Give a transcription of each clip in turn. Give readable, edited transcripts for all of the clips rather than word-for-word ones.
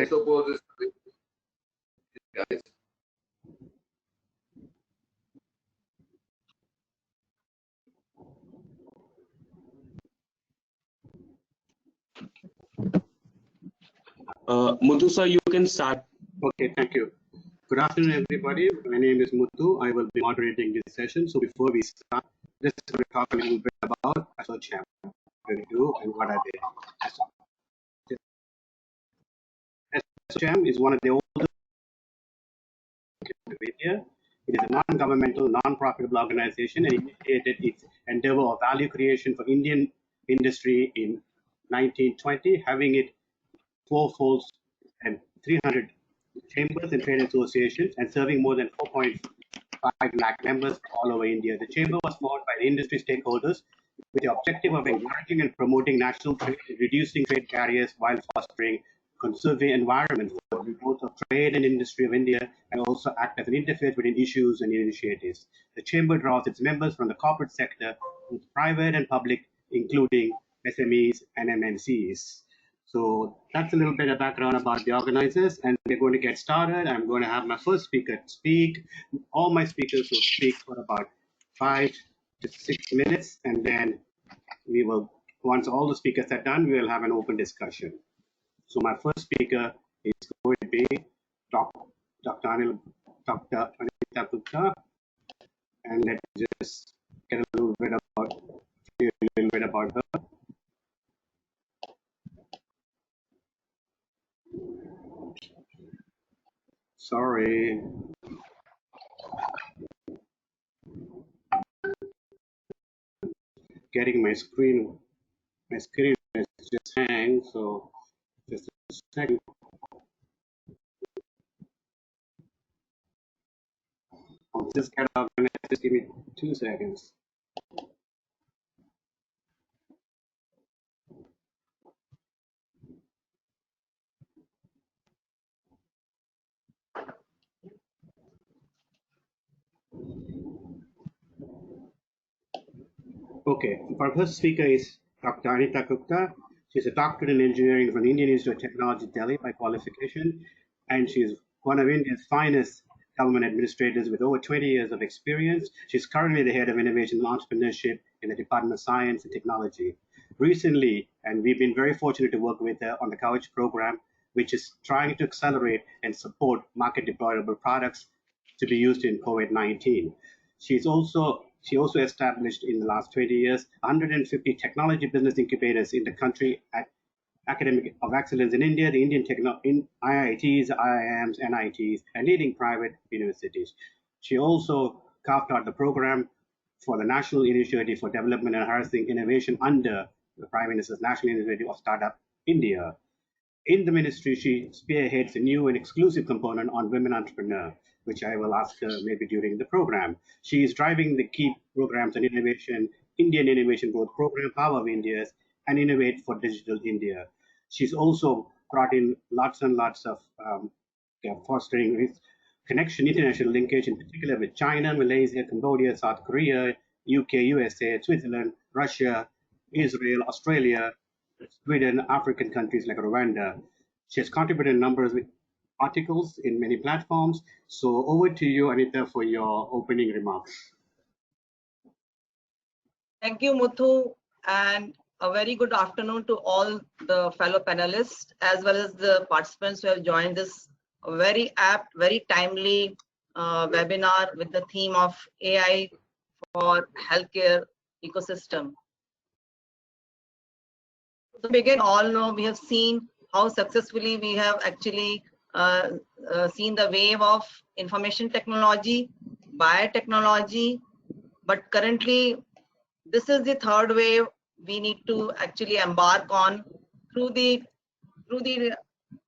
I suppose this guys. Muthu sir, you can start. Okay, thank you. Good afternoon, everybody. My name is Muthu. I will be moderating this session. So before we start, just going to talk a little bit about ASSOCHAM, what they do and what are they. ASSOCHAM is one of the oldest in India. It is a non-governmental, non-profitable organization and initiated its endeavor of value creation for Indian industry in 1920, having it fourfolds and 300 chambers and trade associations and serving more than 4.5 lakh members all over India. The chamber was formed by the industry stakeholders with the objective of encouraging and promoting national trade, reducing trade barriers while fostering conserving environment for the growth of trade and industry of India, and also act as an interface between issues and initiatives. The chamber draws its members from the corporate sector, both private and public, including SMEs and MNCs. So that's a little bit of background about the organizers, and we're going to get started. I'm going to have my first speaker speak. All my speakers will speak for about 5 to 6 minutes, and then we will, once all the speakers are done, we will have an open discussion. So my first speaker is going to be Dr. Anita Gupta, and let's just get a little bit about her. Sorry. Getting my screen is just hang, so just a second. I'll just get organized, just give me 2 seconds. Okay, our first speaker is Dr. Anita Gupta. She's a doctorate in engineering from the Indian Institute of Technology, Delhi by qualification, and she's one of India's finest government administrators with over 20 years of experience. She's currently the head of innovation and entrepreneurship in the Department of Science and Technology. Recently, and we've been very fortunate to work with her on the Couch program, which is trying to accelerate and support market deployable products to be used in COVID-19. She also established in the last 20 years 150 technology business incubators in the country at academic of excellence in India, the Indian IITs, IIMs, NITs, and leading private universities. She also carved out the program for the National Initiative for Development and Enhancing Innovation under the Prime Minister's National Initiative of Startup India. In the ministry, she spearheads a new and exclusive component on women entrepreneur, which I will ask her maybe during the program. She is driving the key programs on innovation, Indian Innovation Growth Program, Power of India, and Innovate for Digital India. She's also brought in lots and lots of fostering connection, international linkage, in particular with China, Malaysia, Cambodia, South Korea, UK, USA, Switzerland, Russia, Israel, Australia, Sweden, African countries like Rwanda. She has contributed numbers with articles in many platforms. So over to you, Anita, for your opening remarks. Thank you, Muthu, and a very good afternoon to all the fellow panelists as well as the participants who have joined this very apt, very timely webinar with the theme of AI for healthcare ecosystem. To begin, all know we have seen how successfully we have actually seen the wave of information technology, biotechnology, but currently this is the third wave we need to actually embark on through the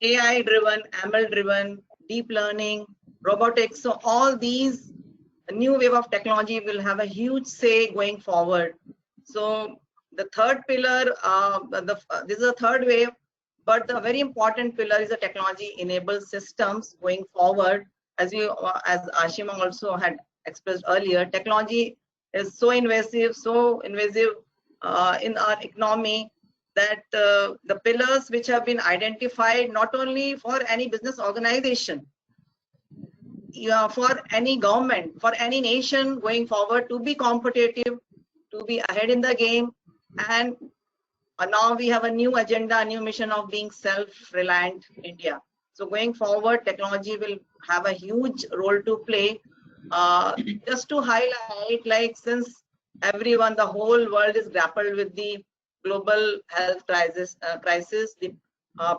AI driven, ML driven, deep learning, robotics. So all these new wave of technology will have a huge say going forward. So the third pillar, this is a third wave, but the very important pillar is the technology-enabled systems going forward. As Aashima also had expressed earlier, technology is so invasive in our economy, that the pillars which have been identified not only for any business organization, for any government, for any nation going forward to be competitive, to be ahead in the game. And now we have a new agenda, a new mission of being self-reliant India. So going forward, technology will have a huge role to play. Just to highlight, like since everyone, the whole world is grappled with the global health crisis, the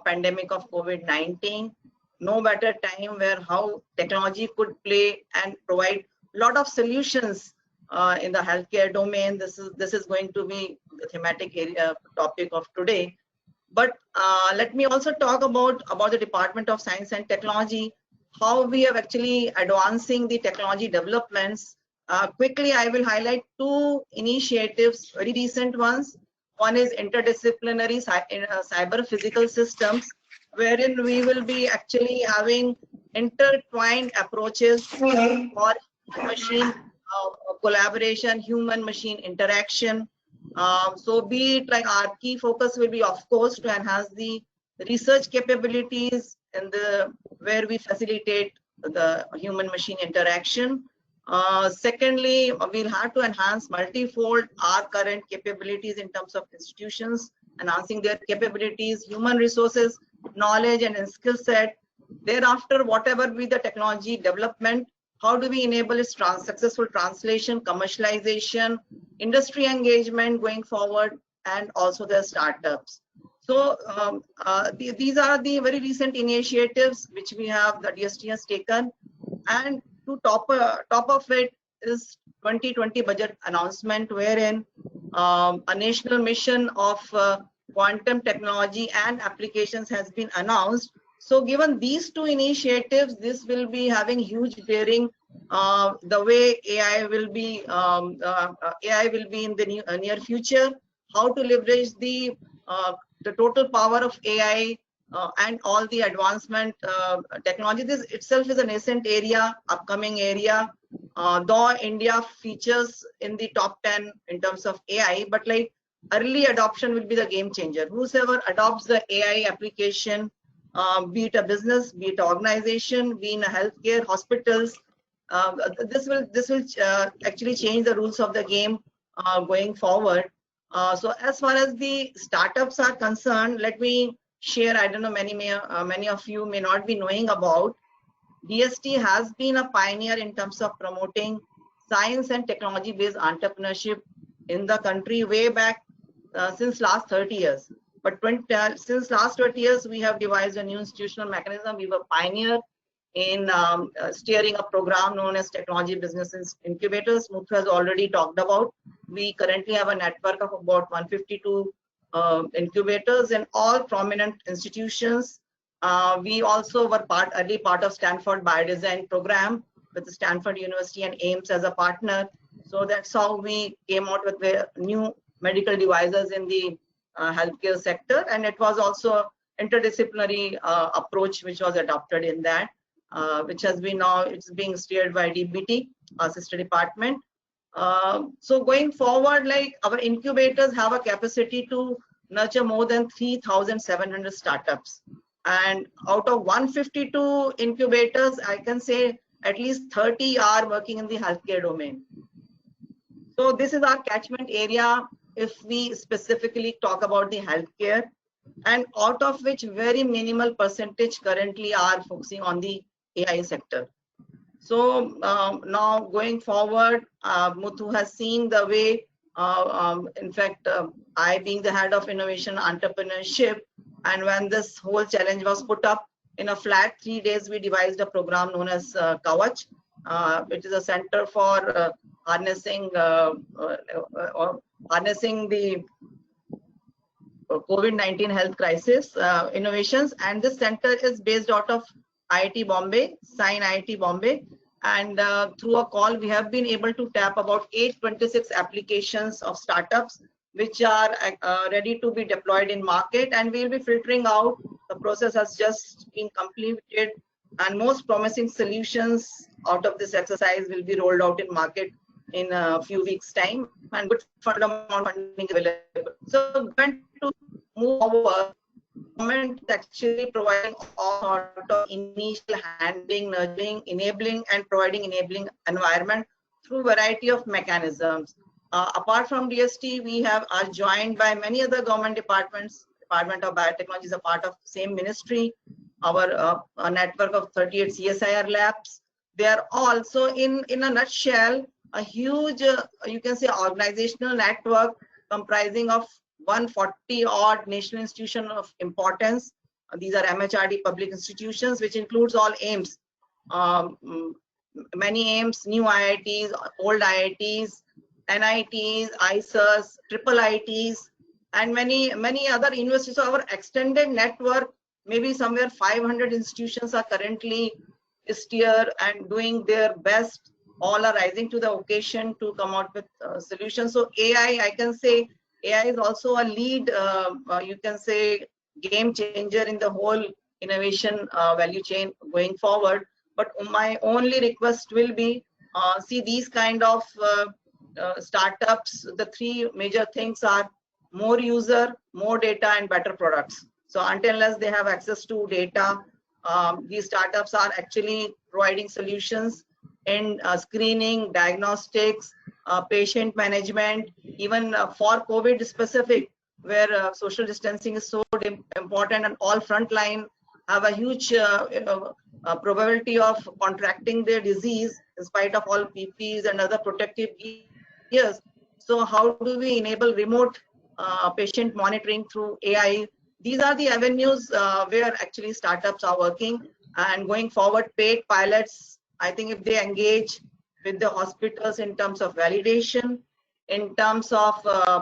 pandemic of COVID-19, no better time where how technology could play and provide a lot of solutions in the healthcare domain. This is going to be the thematic area topic of today. But let me also talk about the Department of Science and Technology, how we are actually advancing the technology developments. Quickly, I will highlight two initiatives, very recent ones. One is interdisciplinary cyber physical systems, wherein we will be actually having intertwined approaches for machine collaboration, human-machine interaction. So be it like our key focus will be, of course, to enhance the research capabilities and where we facilitate the human-machine interaction. Secondly, we'll have to enhance multifold our current capabilities in terms of institutions, enhancing their capabilities, human resources, knowledge and skill set. Thereafter, whatever be the technology development, how do we enable its successful translation, commercialization, industry engagement going forward, and also the startups. So these are the very recent initiatives which we have, the DST has taken. And to top of it is 2020 budget announcement, wherein a national mission of quantum technology and applications has been announced. So given these two initiatives, this will be having huge bearing. The way AI will be in the near future, how to leverage the total power of AI and all the advancement technology. This itself is a nascent area, upcoming area. Though India features in the top 10 in terms of AI, but like early adoption will be the game changer. Whosoever adopts the AI application, be it a business, be it an organization, be in a healthcare, hospitals, this will actually change the rules of the game going forward. So as far as the startups are concerned, let me share. I don't know, many of you may not be knowing about. DST has been a pioneer in terms of promoting science and technology based entrepreneurship in the country way back since last 30 years. But since last 20 years, we have devised a new institutional mechanism. We were pioneer in steering a program known as Technology Business Incubators. Muthu has already talked about. We currently have a network of about 152 incubators in all prominent institutions. We also were early part of Stanford Biodesign program with Stanford University and AIMS as a partner. So that's how we came out with the new medical devices in the healthcare sector, and it was also interdisciplinary approach which was adopted in that, which has been now it's being steered by DBT, our sister department. So going forward, like our incubators have a capacity to nurture more than 3,700 startups, and out of 152 incubators, I can say at least 30 are working in the healthcare domain. So this is our catchment area if we specifically talk about the healthcare, and out of which very minimal percentage currently are focusing on the AI sector. So now going forward, Muthu has seen the way, in fact, I being the head of innovation entrepreneurship, and when this whole challenge was put up in a flat 3 days, we devised a program known as Kavach, which is a center for harnessing the COVID-19 health crisis innovations. And this center is based out of IIT Bombay, Sinai IIT Bombay. And through a call, we have been able to tap about 826 applications of startups, which are ready to be deployed in market. And we'll be filtering out. The process has just been completed, and most promising solutions out of this exercise will be rolled out in market in a few weeks' time, and good funding available. So going to move forward, government is actually providing all sort of initial handling, nurturing, enabling, and providing enabling environment through variety of mechanisms. Apart from DST, we are joined by many other government departments. Department of Biotechnology is a part of same ministry. Our network of 38 CSIR labs. They are also in a nutshell a huge, you can say, organizational network comprising of 140 odd national institutions of importance. These are MHRD public institutions, which includes all AIMS, many AIMS, new IITs, old IITs, NITs, ISAs, triple ITs, and many other universities. So our extended network, maybe somewhere 500 institutions are currently steer and doing their best. All are rising to the occasion to come out with solutions. So AI, I can say, AI is also a lead, you can say, game changer in the whole innovation value chain going forward. But my only request will be, see these kind of startups, the three major things are more user, more data, and better products. So until unless they have access to data, these startups are actually providing solutions in screening, diagnostics, patient management, even for COVID specific, where social distancing is so important, and all frontline have a huge probability of contracting their disease in spite of all PPEs and other protective gears. So how do we enable remote patient monitoring through AI? These are the avenues where actually startups are working. And going forward, paid pilots, I think if they engage with the hospitals in terms of validation, in terms of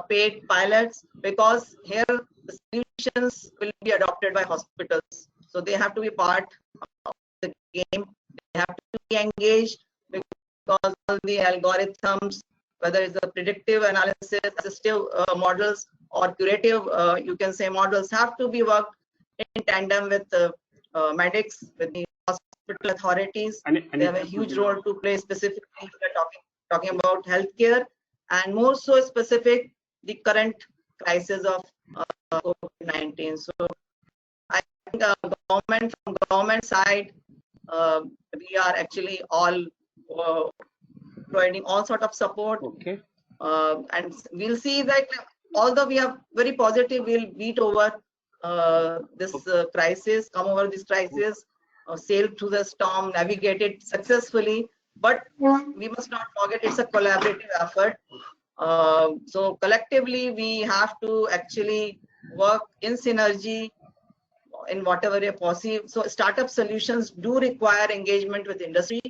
paid pilots, because here the solutions will be adopted by hospitals. So they have to be part of the game. They have to be engaged, because all the algorithms, whether it's the predictive analysis, assistive models, or curative, you can say, models, have to be worked in tandem with the medics, with the hospital authorities. They have a huge role to play, specifically we're talking about healthcare, and more so specific the current crisis of COVID-19. So I think from government side, we are actually all providing all sort of support. Okay. And we'll see that although we are very positive, we'll beat over this crisis, come over this crisis, sail through the storm, navigate it successfully. But we must not forget it's a collaborative effort. So collectively, we have to actually work in synergy in whatever way possible. So startup solutions do require engagement with industry.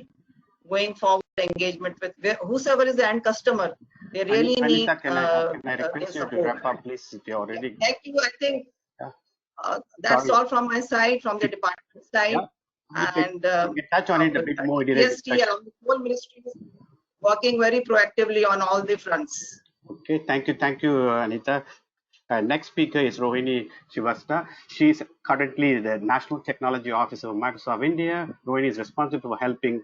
Going forward, engagement with whosoever is the end customer. They really need. Anita, can I request you to wrap up, please? If you're already. Thank you. I think that's all from my side, from the department side. Yeah. And we touch on it a bit more. DST along the whole ministry is working very proactively on all the fronts. Okay, thank you, Anita. Next speaker is Rohini Srivathsa. She is currently the National Technology Officer of Microsoft India. Rohini is responsible for helping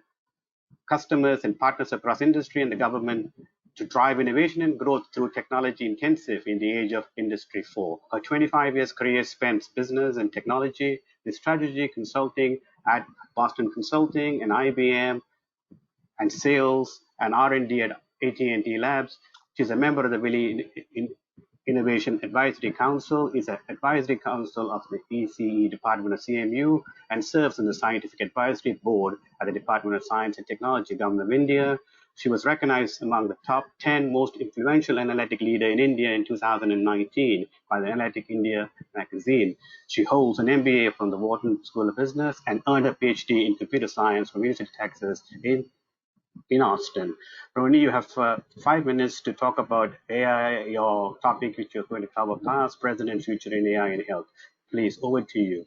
customers and partners across industry and the government to drive innovation and growth through technology intensive in the age of Industry 4. Her 25 years career spans business and technology with strategy consulting at Boston Consulting and IBM, and sales and R&D at AT&T Labs. She's a member of the Willy Innovation Advisory Council, is an advisory council of the ECE Department of CMU, and serves on the Scientific Advisory Board at the Department of Science and Technology, Government of India. She was recognized among the top 10 most influential analytic leader in India in 2019 by the Analytic India magazine. She holds an MBA from the Wharton School of Business and earned a PhD in computer science from University of Texas in Austin. Rohini, you have 5 minutes to talk about AI, your topic which you're going to cover, past, present, and future in AI and health. Please, over to you.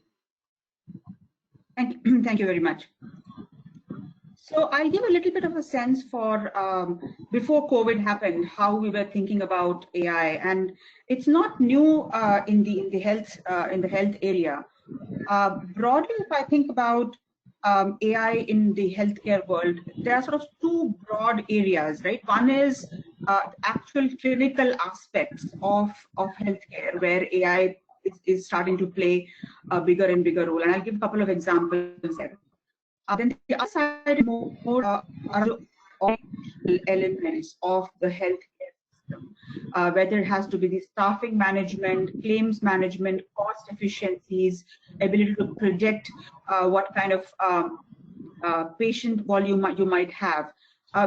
Thank you very much. So I'll give a little bit of a sense for before COVID happened, how we were thinking about AI, and it's not new in the health area. Broadly, if I think about AI in the healthcare world, there are sort of two broad areas, right? One is actual clinical aspects of healthcare, where AI is starting to play a bigger and bigger role. And I'll give a couple of examples there. Then the other side is more around elements of the healthcare system, whether it has to be the staffing management, claims management, cost efficiencies, ability to predict what kind of patient volume you might have,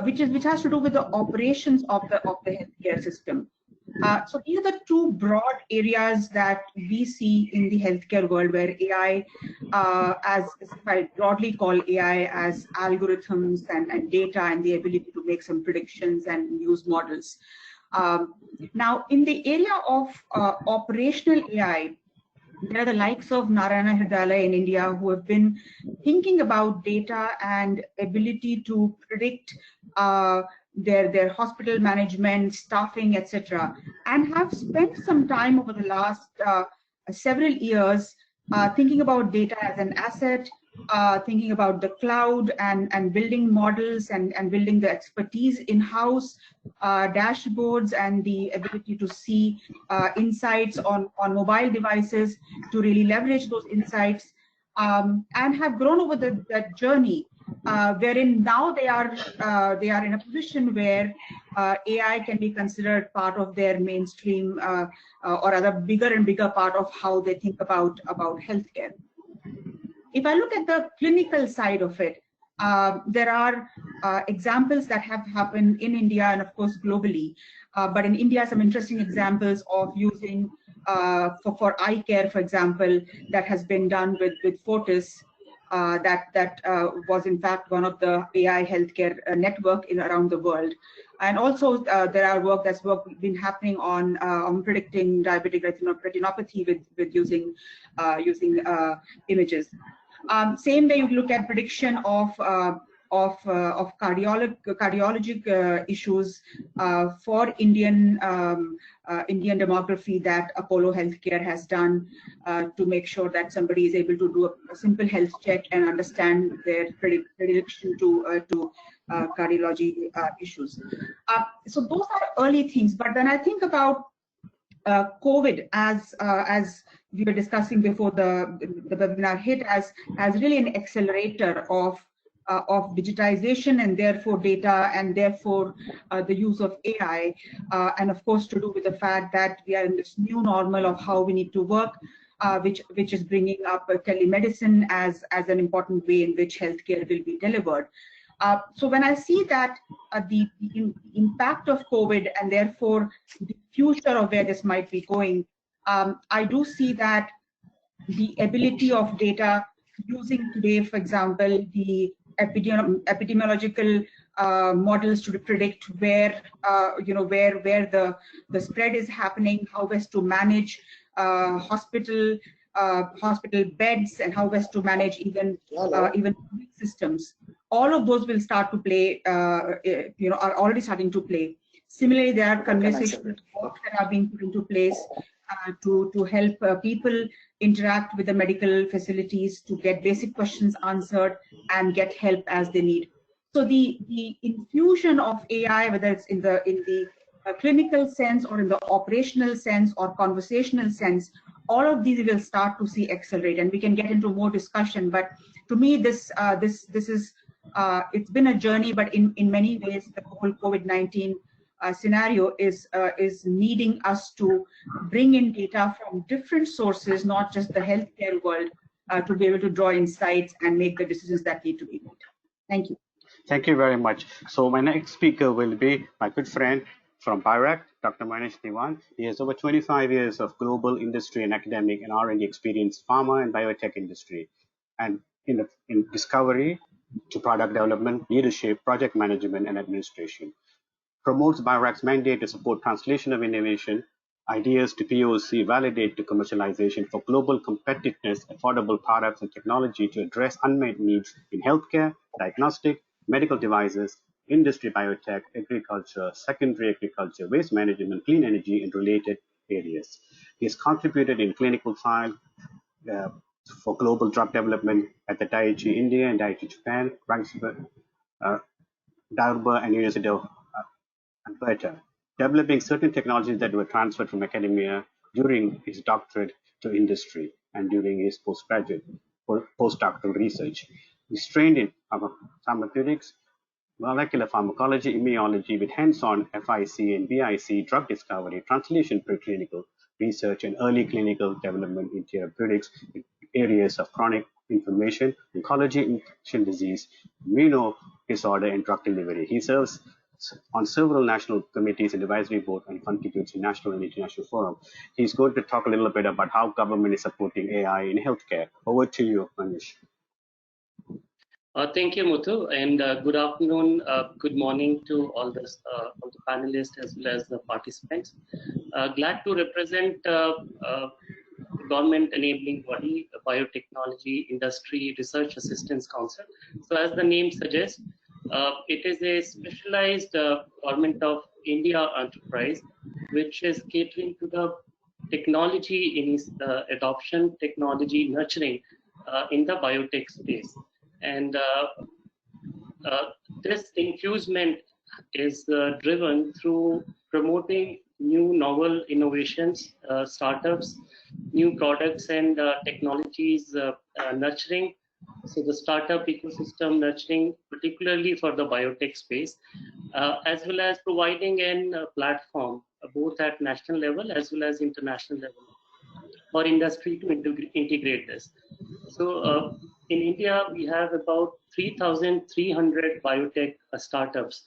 which has to do with the operations of the healthcare system. So these are the two broad areas that we see in the healthcare world, where AI, as if I broadly call AI as algorithms and data and the ability to make some predictions and use models. Now, in the area of operational AI, there are the likes of Narayana Hrudayalaya in India who have been thinking about data and ability to predict their hospital management, staffing, etc., and have spent some time over the last several years thinking about data as an asset, thinking about the cloud and building models and building the expertise in-house, dashboards and the ability to see insights on mobile devices to really leverage those insights, and have grown over that journey, wherein now they are in a position where AI can be considered part of their mainstream or other bigger and bigger part of how they think about healthcare. If I look at the clinical side of it, there are examples that have happened in India and of course globally, but in India some interesting examples of using for eye care, for example, that has been done with Fortis. That was in fact one of the AI healthcare network around the world, and also there are work that's been happening on predicting diabetic retinopathy with using images. Same way you look at prediction of cardiologic issues for Indian demography that Apollo Healthcare has done to make sure that somebody is able to do a simple health check and understand their prediction to cardiology issues. So those are early things. But when I think about COVID, as we were discussing before the webinar hit, as really an accelerator of digitization and therefore data and therefore the use of AI, and of course to do with the fact that we are in this new normal of how we need to work, which is bringing up telemedicine as an important way in which healthcare will be delivered. So when I see that the impact of COVID and therefore the future of where this might be going, I do see that the ability of data using today, for example, the epidemiological models to predict where where the spread is happening, how best to manage hospital beds, and how best to manage even systems. All of those will start to play, are already starting to play. Similarly, there are conversational works that are being put into place to help people interact with the medical facilities to get basic questions answered and get help as they need. So the infusion of AI, whether it's in the clinical sense or in the operational sense or conversational sense, all of these will start to see accelerate, and we can get into more discussion. But to me, this is it's been a journey, but in many ways, the whole COVID-19 scenario is needing us to bring in data from different sources, not just the healthcare world, to be able to draw insights and make the decisions that need to be made. Thank you. Thank you very much. So my next speaker will be my good friend from BIRAC, Dr. Manish Diwan. He has over 25 years of global industry and academic and R&D experience, pharma and biotech industry, and in discovery to product development, leadership, project management, and administration. Promotes BIRAC's mandate to support translation of innovation, ideas to POC, validate to commercialization for global competitiveness, affordable products and technology to address unmet needs in healthcare, diagnostic, medical devices, industry, biotech, agriculture, secondary agriculture, waste management, clean energy, and related areas. He has contributed in clinical trial for global drug development at the Daiichi India and Daiichi Japan, Darbar and University of Alberta, developing certain technologies that were transferred from academia during his doctorate to industry and during his postdoctoral research. He's trained in pharmaceutics, molecular pharmacology, immunology with hands-on FIC and BIC drug discovery, translation preclinical research, and early clinical development in therapeutics in areas of chronic inflammation, oncology, infectious disease, immuno disorder, and drug delivery. He serves on several national committees and advisory board and contributes to national and international forum. He's going to talk a little bit about how government is supporting AI in healthcare. Over to you, Manish. Thank you, Muthu, and good afternoon, good morning to all the panelists as well as the participants. Glad to represent government enabling body, Biotechnology Industry Research Assistance Council. So as the name suggests, it is a specialized government of India enterprise, which is catering to the technology in adoption, technology nurturing in the biotech space. And this infusement is driven through promoting new novel innovations, startups, new products and technologies nurturing. So the startup ecosystem nurturing, particularly for the biotech space, as well as providing a platform both at national level as well as international level for industry to integrate this. So in India, we have about 3,300 biotech startups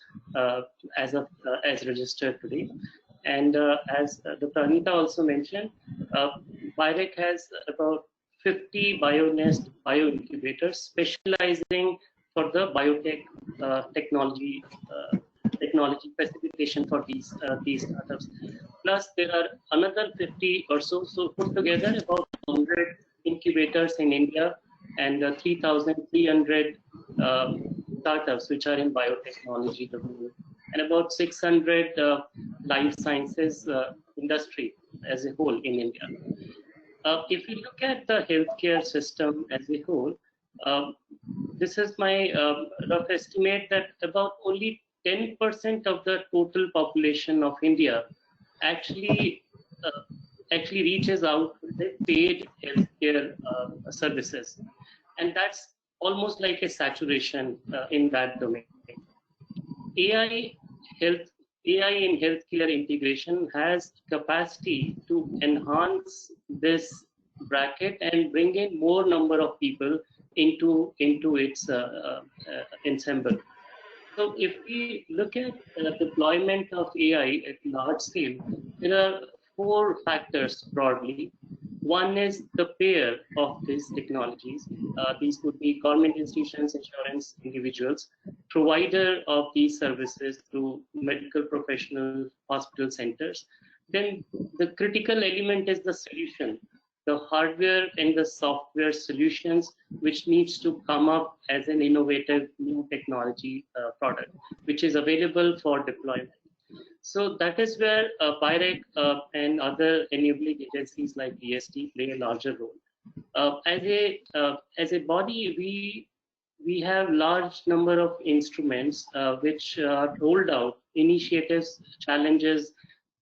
as registered today. And as Dr. Anita also mentioned, BIRAC has about 50 BioNest bioincubators specializing for the biotech technology facilitation for these startups. Plus, there are another 50 or so. So put together about 100 incubators in India and 3,300 startups which are in biotechnology domain, and about 600 life sciences industry as a whole in India. If you look at the healthcare system as a whole, this is my rough estimate that about only 10% of the total population of India actually reaches out with the paid healthcare services, and that's almost like a saturation in that domain. AI in healthcare integration has capacity to enhance this bracket and bring in more number of people into its ensemble. So if we look at deployment of AI at large scale, there are 4 factors broadly. One is the payer of these technologies. These could be government institutions, insurance, individuals, provider of these services through medical professional hospital centers. Then the critical element is the solution, the hardware and the software solutions, which needs to come up as an innovative new technology product, which is available for deployment. So that is where BIRAC and other enabling agencies like EST play a larger role. As a body, we have large number of instruments which are rolled out, initiatives, challenges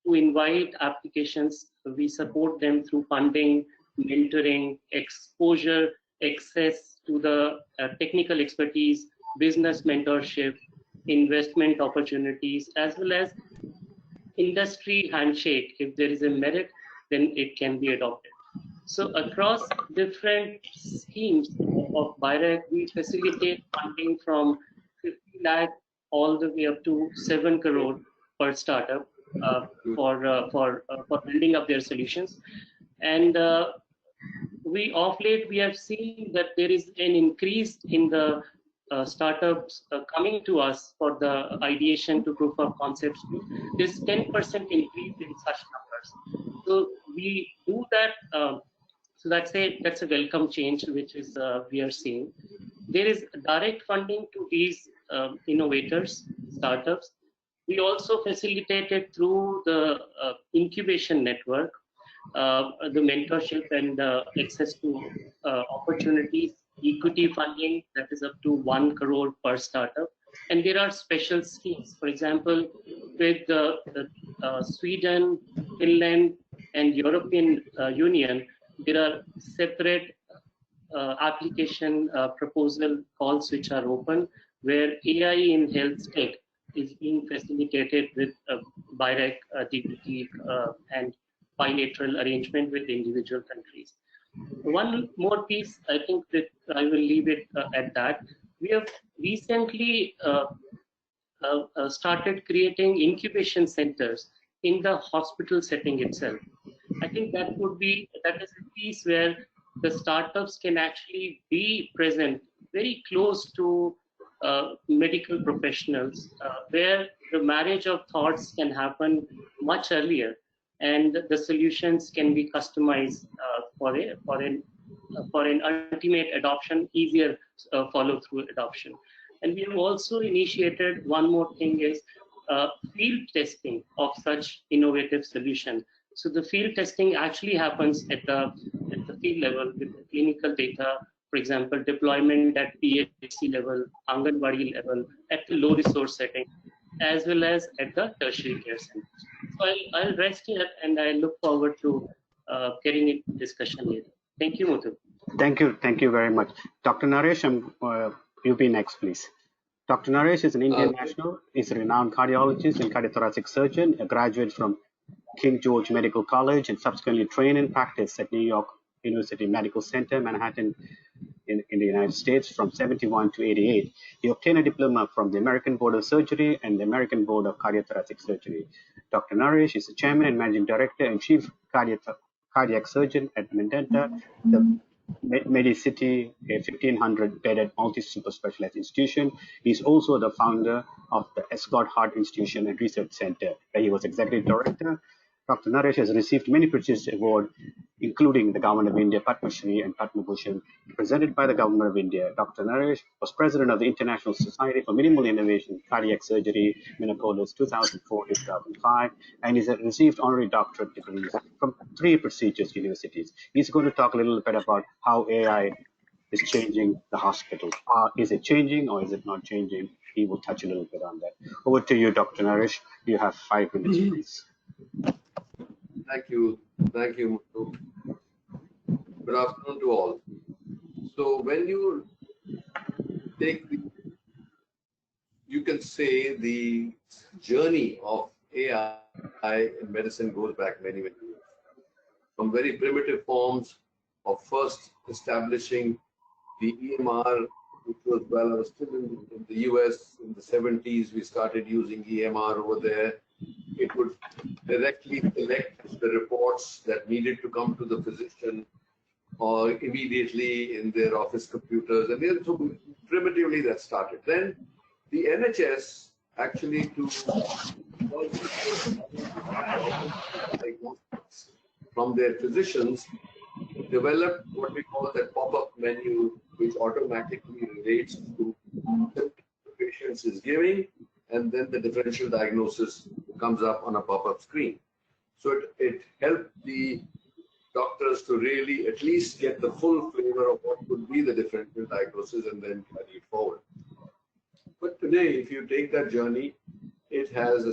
to invite applications. We support them through funding, mentoring, exposure, access to the technical expertise, business mentorship, investment opportunities, as well as industry handshake. If there is a merit, then it can be adopted. So across different schemes of BIRAC, we facilitate funding from 50 lakh all the way up to 7 crore per startup for building up their solutions. And of late, we have seen that there is an increase in the startups coming to us for the ideation to proof of concepts. There's 10% increase in such numbers. So we do that. So that's a welcome change, which is we are seeing. There is direct funding to these innovators, startups. We also facilitate it through the incubation network, the mentorship and access to opportunities, equity funding that is up to 1 crore per startup. And there are special schemes. For example, with Sweden, Finland, and European Union, there are separate application proposal calls which are open, where AI in health tech is being facilitated with BIRAC, DPT, and bilateral arrangement with individual countries. One more piece, I think that I will leave it at that. We have recently started creating incubation centers in the hospital setting itself. I think that is a piece where the startups can actually be present very close to medical professionals, where the marriage of thoughts can happen much earlier, and the solutions can be customized for an ultimate adoption, easier follow-through adoption. And we have also initiated one more thing is field testing of such innovative solution. So the field testing actually happens at the field level with the clinical data, for example, deployment at PHC level, Anganwadi level, at the low resource setting, as well as at the tertiary care centers. So I'll rest here, and I look forward to getting into discussion later. Thank you, Muthu. Thank you very much. Dr. Naresh, you be next, please. Dr. Naresh is an Indian national, is a renowned cardiologist and cardiothoracic surgeon, a graduate from King George Medical College, and subsequently trained in practice at New York University Medical Center, Manhattan, in the United States from 71 to 88. He obtained a diploma from the American Board of Surgery and the American Board of Cardiothoracic Surgery. Dr. Naresh is the chairman and managing director and chief cardiac surgeon at Medanta, the Medicity, a 1,500-bedded multi-super specialized institution. He's also the founder of the Ascot Heart Institution and Research Center, where he was executive director. Dr. Naresh has received many prestigious awards, including the Government of India Padma Shri and Padma Bhushan, presented by the Government of India. Dr. Naresh was president of the International Society for Minimal Innovation, Cardiac Surgery, Minneapolis, 2004-2005, and he's received honorary doctorate degrees from 3 prestigious universities. He's going to talk a little bit about how AI is changing the hospital. Is it changing or is it not changing? He will touch a little bit on that. Over to you, Dr. Naresh. You have 5 minutes, please. Thank you, Muthu. Good afternoon to all. So when you take you can say the journey of AI in medicine goes back many, many years. From very primitive forms of first establishing the EMR, which was, well, I was still in the US in the 70s, we started using EMR over there. It would directly select the reports that needed to come to the physician or immediately in their office computers. And then, so primitively that started. Then the NHS actually from their physicians developed what we call that pop-up menu, which automatically relates to the patient is giving, and then the differential diagnosis comes up on a pop-up screen. So it helped the doctors to really at least get the full flavor of what could be the differential diagnosis and then carry it forward. But today, if you take that journey, it has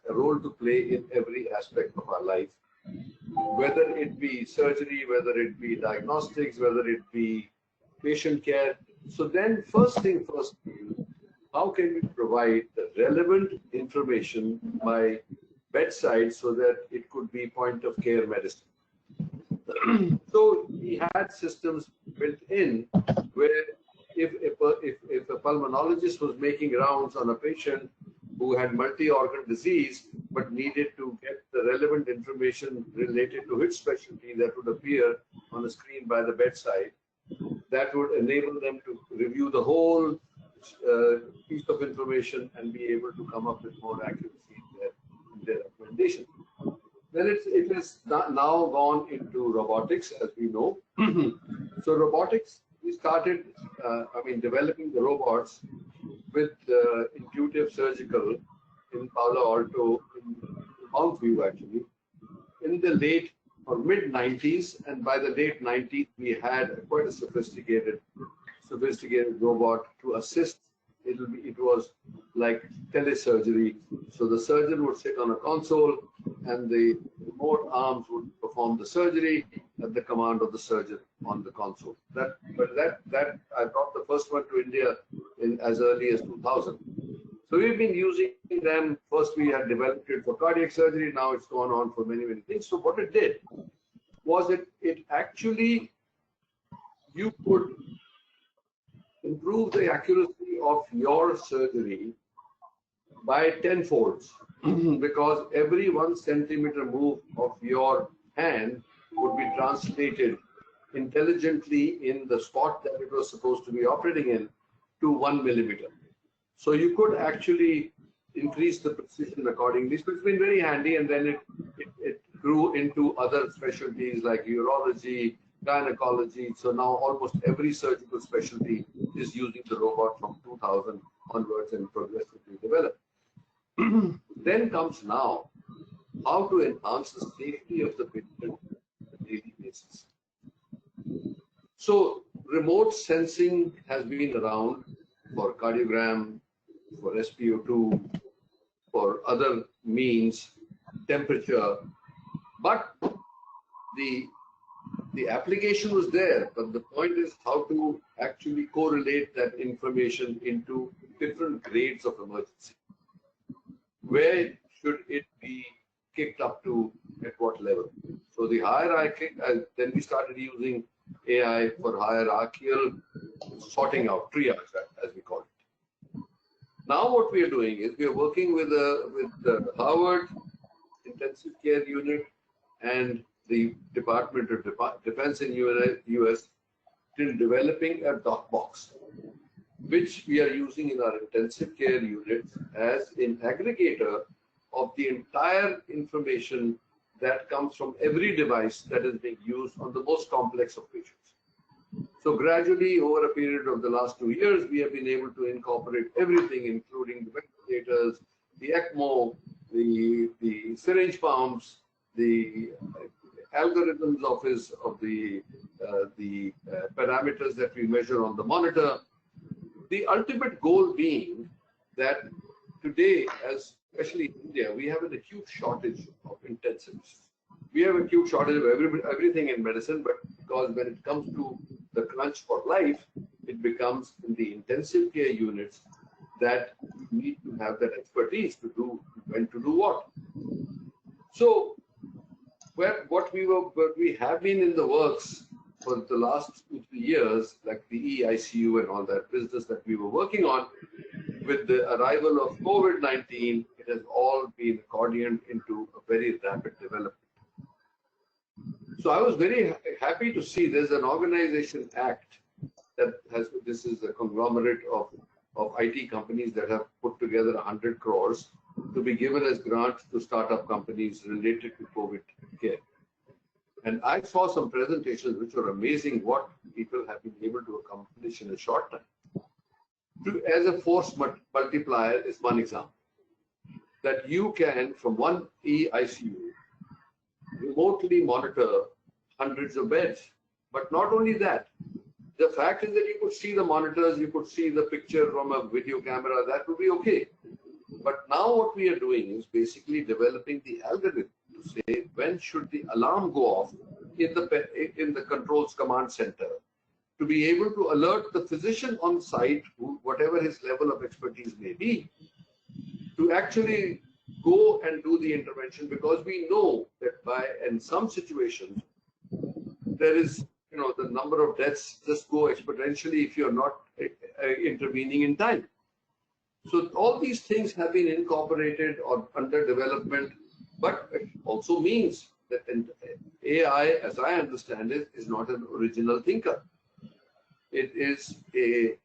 a role to play in every aspect of our life, whether it be surgery, whether it be diagnostics, whether it be patient care. So then first thing first, how can we provide the relevant information by bedside so that it could be point of care medicine? So we had systems built in where if a pulmonologist was making rounds on a patient who had multi-organ disease but needed to get the relevant information related to his specialty, that would appear on the screen by the bedside, that would enable them to review the whole piece of information and be able to come up with more accuracy in their recommendation. Then it has now gone into robotics, as we know. So robotics, we started, developing the robots with Intuitive Surgical in Palo Alto, in Mount View actually, in the late or mid 90s, and by the late 90s we had quite a sophisticated robot to assist it was like telesurgery. So the surgeon would sit on a console and the remote arms would perform the surgery at the command of the surgeon on the console. But that I brought the first one to India in as early as 2000. So we've been using them. First we had developed it for cardiac surgery. Now it's gone on for many, many things. So what it did was it actually, you could improve the accuracy of your surgery by tenfolds because every 1 centimeter move of your hand would be translated intelligently in the spot that it was supposed to be operating in to 1 millimeter. So you could actually increase the precision accordingly. So it's been very handy, and then it grew into other specialties like urology, gynecology. So now almost every surgical specialty is using the robot from 2000 onwards and progressively developed. Then comes now how to enhance the safety of the patient on a daily basis. So remote sensing has been around for cardiogram, for SpO2, for other means, temperature, but the application was there, but the point is how to actually correlate that information into different grades of emergency. Where should it be kicked up to, at what level? So the hierarchy, then we started using AI for hierarchical sorting out, triage, as we call it. Now what we are doing is we are working with the Harvard Intensive Care Unit and the Department of Defense in US in developing a doc box, which we are using in our intensive care units as an aggregator of the entire information that comes from every device that is being used on the most complex of patients. So gradually, over a period of the last 2 years, we have been able to incorporate everything, including the ventilators, the ECMO, the syringe pumps, the algorithms of the parameters that we measure on the monitor. The ultimate goal being that today, especially in India, we have an acute shortage of intensivists. We have an acute shortage of everything in medicine, but because when it comes to the crunch for life, it becomes in the intensive care units that you need to have that expertise to do when to do what. So, what we have been in the works for the last 2-3 years, like the EICU and all that business that we were working on, with the arrival of COVID-19, it has all been accordioned into a very rapid development. So I was very happy to see there's an organization act that has, this is a conglomerate of IT companies that have put together 100 crores to be given as grants to startup companies related to COVID care. And I saw some presentations which were amazing what people have been able to accomplish in a short time. As a force multiplier is one example. That you can, from one EICU, remotely monitor hundreds of beds. But not only that, the fact is that you could see the monitors, you could see the picture from a video camera, that would be okay. But now what we are doing is basically developing the algorithm to say when should the alarm go off in the controls command center, to be able to alert the physician on site, whatever his level of expertise may be, to actually go and do the intervention, because we know that in some situations there is, the number of deaths just go exponentially if you're not intervening in time. So all these things have been incorporated or under development, but it also means that AI, as I understand it, is not an original thinker. It is the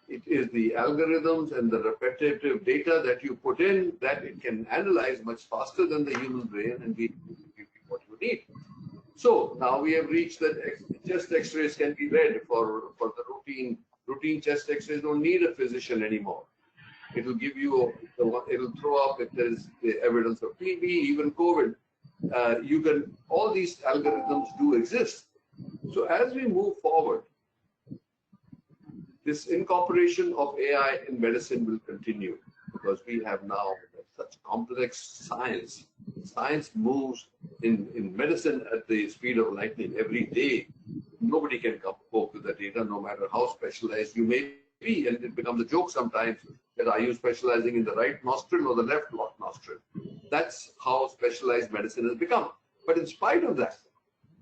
algorithms and the repetitive data that you put in that it can analyze much faster than the human brain and give you what you need. So now we have reached that chest X-rays can be read for the routine chest X-rays. Don't need a physician anymore. It will give you, it will throw up if there is the evidence of TB, even COVID. All these algorithms do exist. So as we move forward, this incorporation of AI in medicine will continue because we have now such complex science. Science moves in medicine at the speed of lightning every day. Nobody can cope with the data, no matter how specialized you may be. And it becomes a joke sometimes that are you specializing in the right nostril or the left nostril? That's how specialized medicine has become. But in spite of that,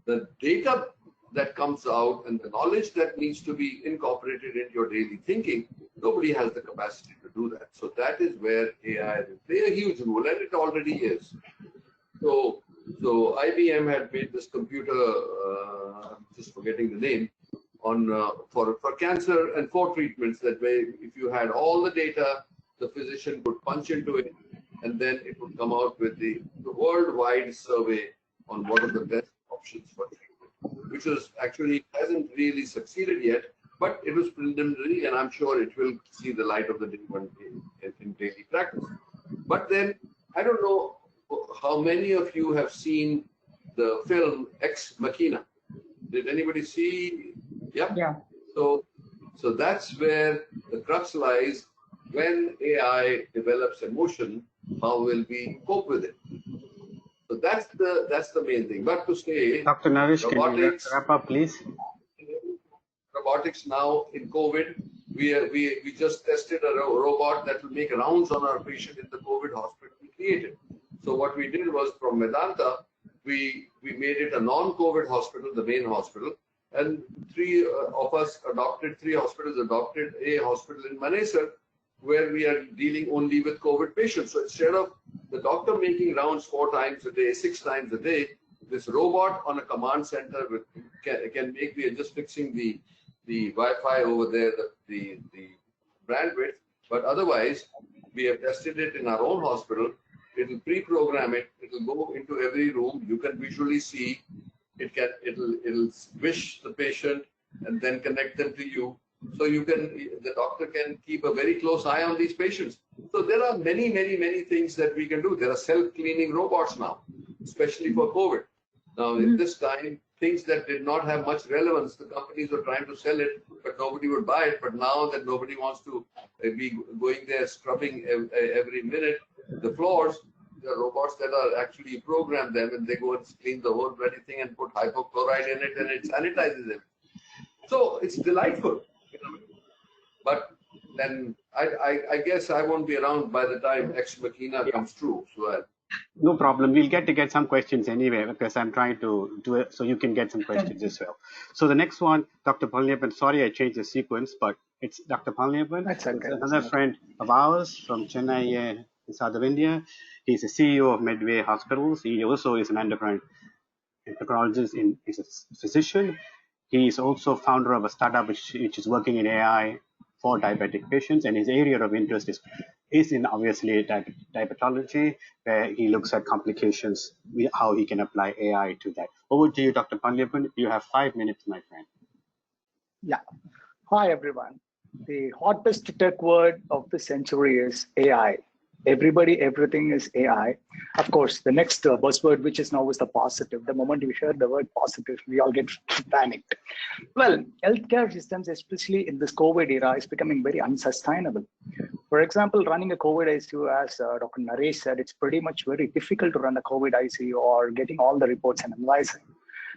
the data that comes out and the knowledge that needs to be incorporated into your daily thinking, nobody has the capacity to do that. So that is where AI will play a huge role, and it already is. So IBM had made this computer, I'm just forgetting the name, on for cancer and for treatments. That way, if you had all the data, the physician could punch into it, and then it would come out with the worldwide survey on what are the best options for treatment, which was actually hasn't really succeeded yet, but it was preliminary, and I'm sure it will see the light of the day one day in daily practice. But then, I don't know how many of you have seen the film Ex Machina. Did anybody see? Yeah. So that's where the crux lies. When AI develops emotion, how will we cope with it? So that's the main thing. But to say, Dr. Naresh, can you wrap up, please? Robotics now in COVID, we just tested a robot that will make rounds on our patient in the COVID hospital we created. So what we did was from Medanta, we made it a non-COVID hospital, the main hospital, and three hospitals adopted a hospital in Manesar, where we are dealing only with COVID patients. So instead of the doctor making rounds 4 times a day, 6 times a day, this robot on a command center can make, we are just fixing the Wi-Fi over there, the bandwidth, but otherwise we have tested it in our own hospital. It will pre-program it. It will go into every room. You can visually see. It'll wish the patient and then connect them to you. So the doctor can keep a very close eye on these patients. So there are many things that we can do. There are self-cleaning robots now, especially for COVID. Now, in this time, things that did not have much relevance, the companies were trying to sell it, but nobody would buy it. But now that nobody wants to be going there scrubbing every minute the floors, there are robots that are actually programmed them, and they go and clean the whole bloody thing and put hypochlorite in it, and it sanitizes it. So it's delightful. But then I guess I won't be around by the time Ex Machina comes true. So no problem. We'll get some questions anyway, because I'm trying to do it so you can get some questions as well. So the next one, Dr. Palaniappan. Sorry, I changed the sequence, but it's Dr. Palaniappan. That's okay. It's another friend of ours from Chennai, in south of India. He's the CEO of Medway Hospitals. He also is an endocrinologist. He's a physician. He is also founder of a startup which is working in AI for diabetic patients, and his area of interest is in obviously diabetology, where he looks at complications, how he can apply AI to that. Over to you, Dr. Palaniappan. You have 5 minutes, my friend. Yeah. Hi, everyone. The hottest tech word of the century is AI. Everybody, everything is AI. Of course, the next buzzword, which is now is the positive. The moment we hear the word positive, we all get panicked. Well, healthcare systems, especially in this COVID era, is becoming very unsustainable. For example, running a COVID ICU, as Dr. Naresh said, it's pretty much very difficult to run a COVID ICU or getting all the reports and analyzing.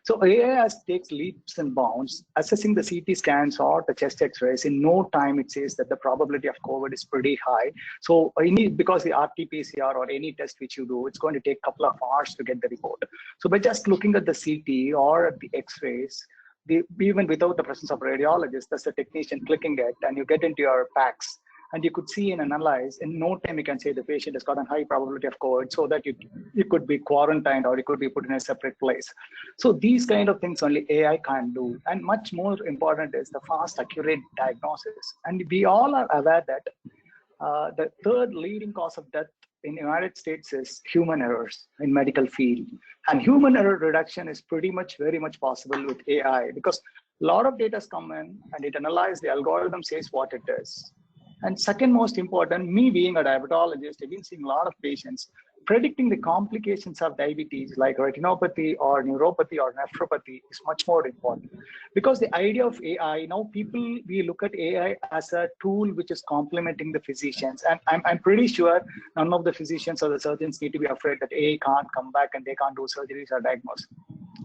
So AI takes leaps and bounds, assessing the CT scans or the chest X-rays. In no time, it says that the probability of COVID is pretty high. So because the RT-PCR or any test which you do, it's going to take a couple of hours to get the report. So by just looking at the CT or at the X-rays, even without the presence of radiologists, that's the technician clicking it, and you get into your PACS. And you could see and analyze in no time. You can say the patient has got a high probability of COVID, so that you could be quarantined or you could be put in a separate place. So these kind of things only AI can do. And much more important is the fast, accurate diagnosis. And we all are aware that the third leading cause of death in the United States is human errors in medical field. And human error reduction is pretty much very much possible with AI, because a lot of data has come in and it analyzes, the algorithm says what it is. And second most important, me being a diabetologist, I've been seeing a lot of patients. predicting the complications of diabetes like retinopathy or neuropathy or nephropathy is much more important. Because the idea of AI, now we look at AI as a tool which is complementing the physicians. And I'm pretty sure none of the physicians or the surgeons need to be afraid that AI can't come back and they can't do surgeries or diagnose.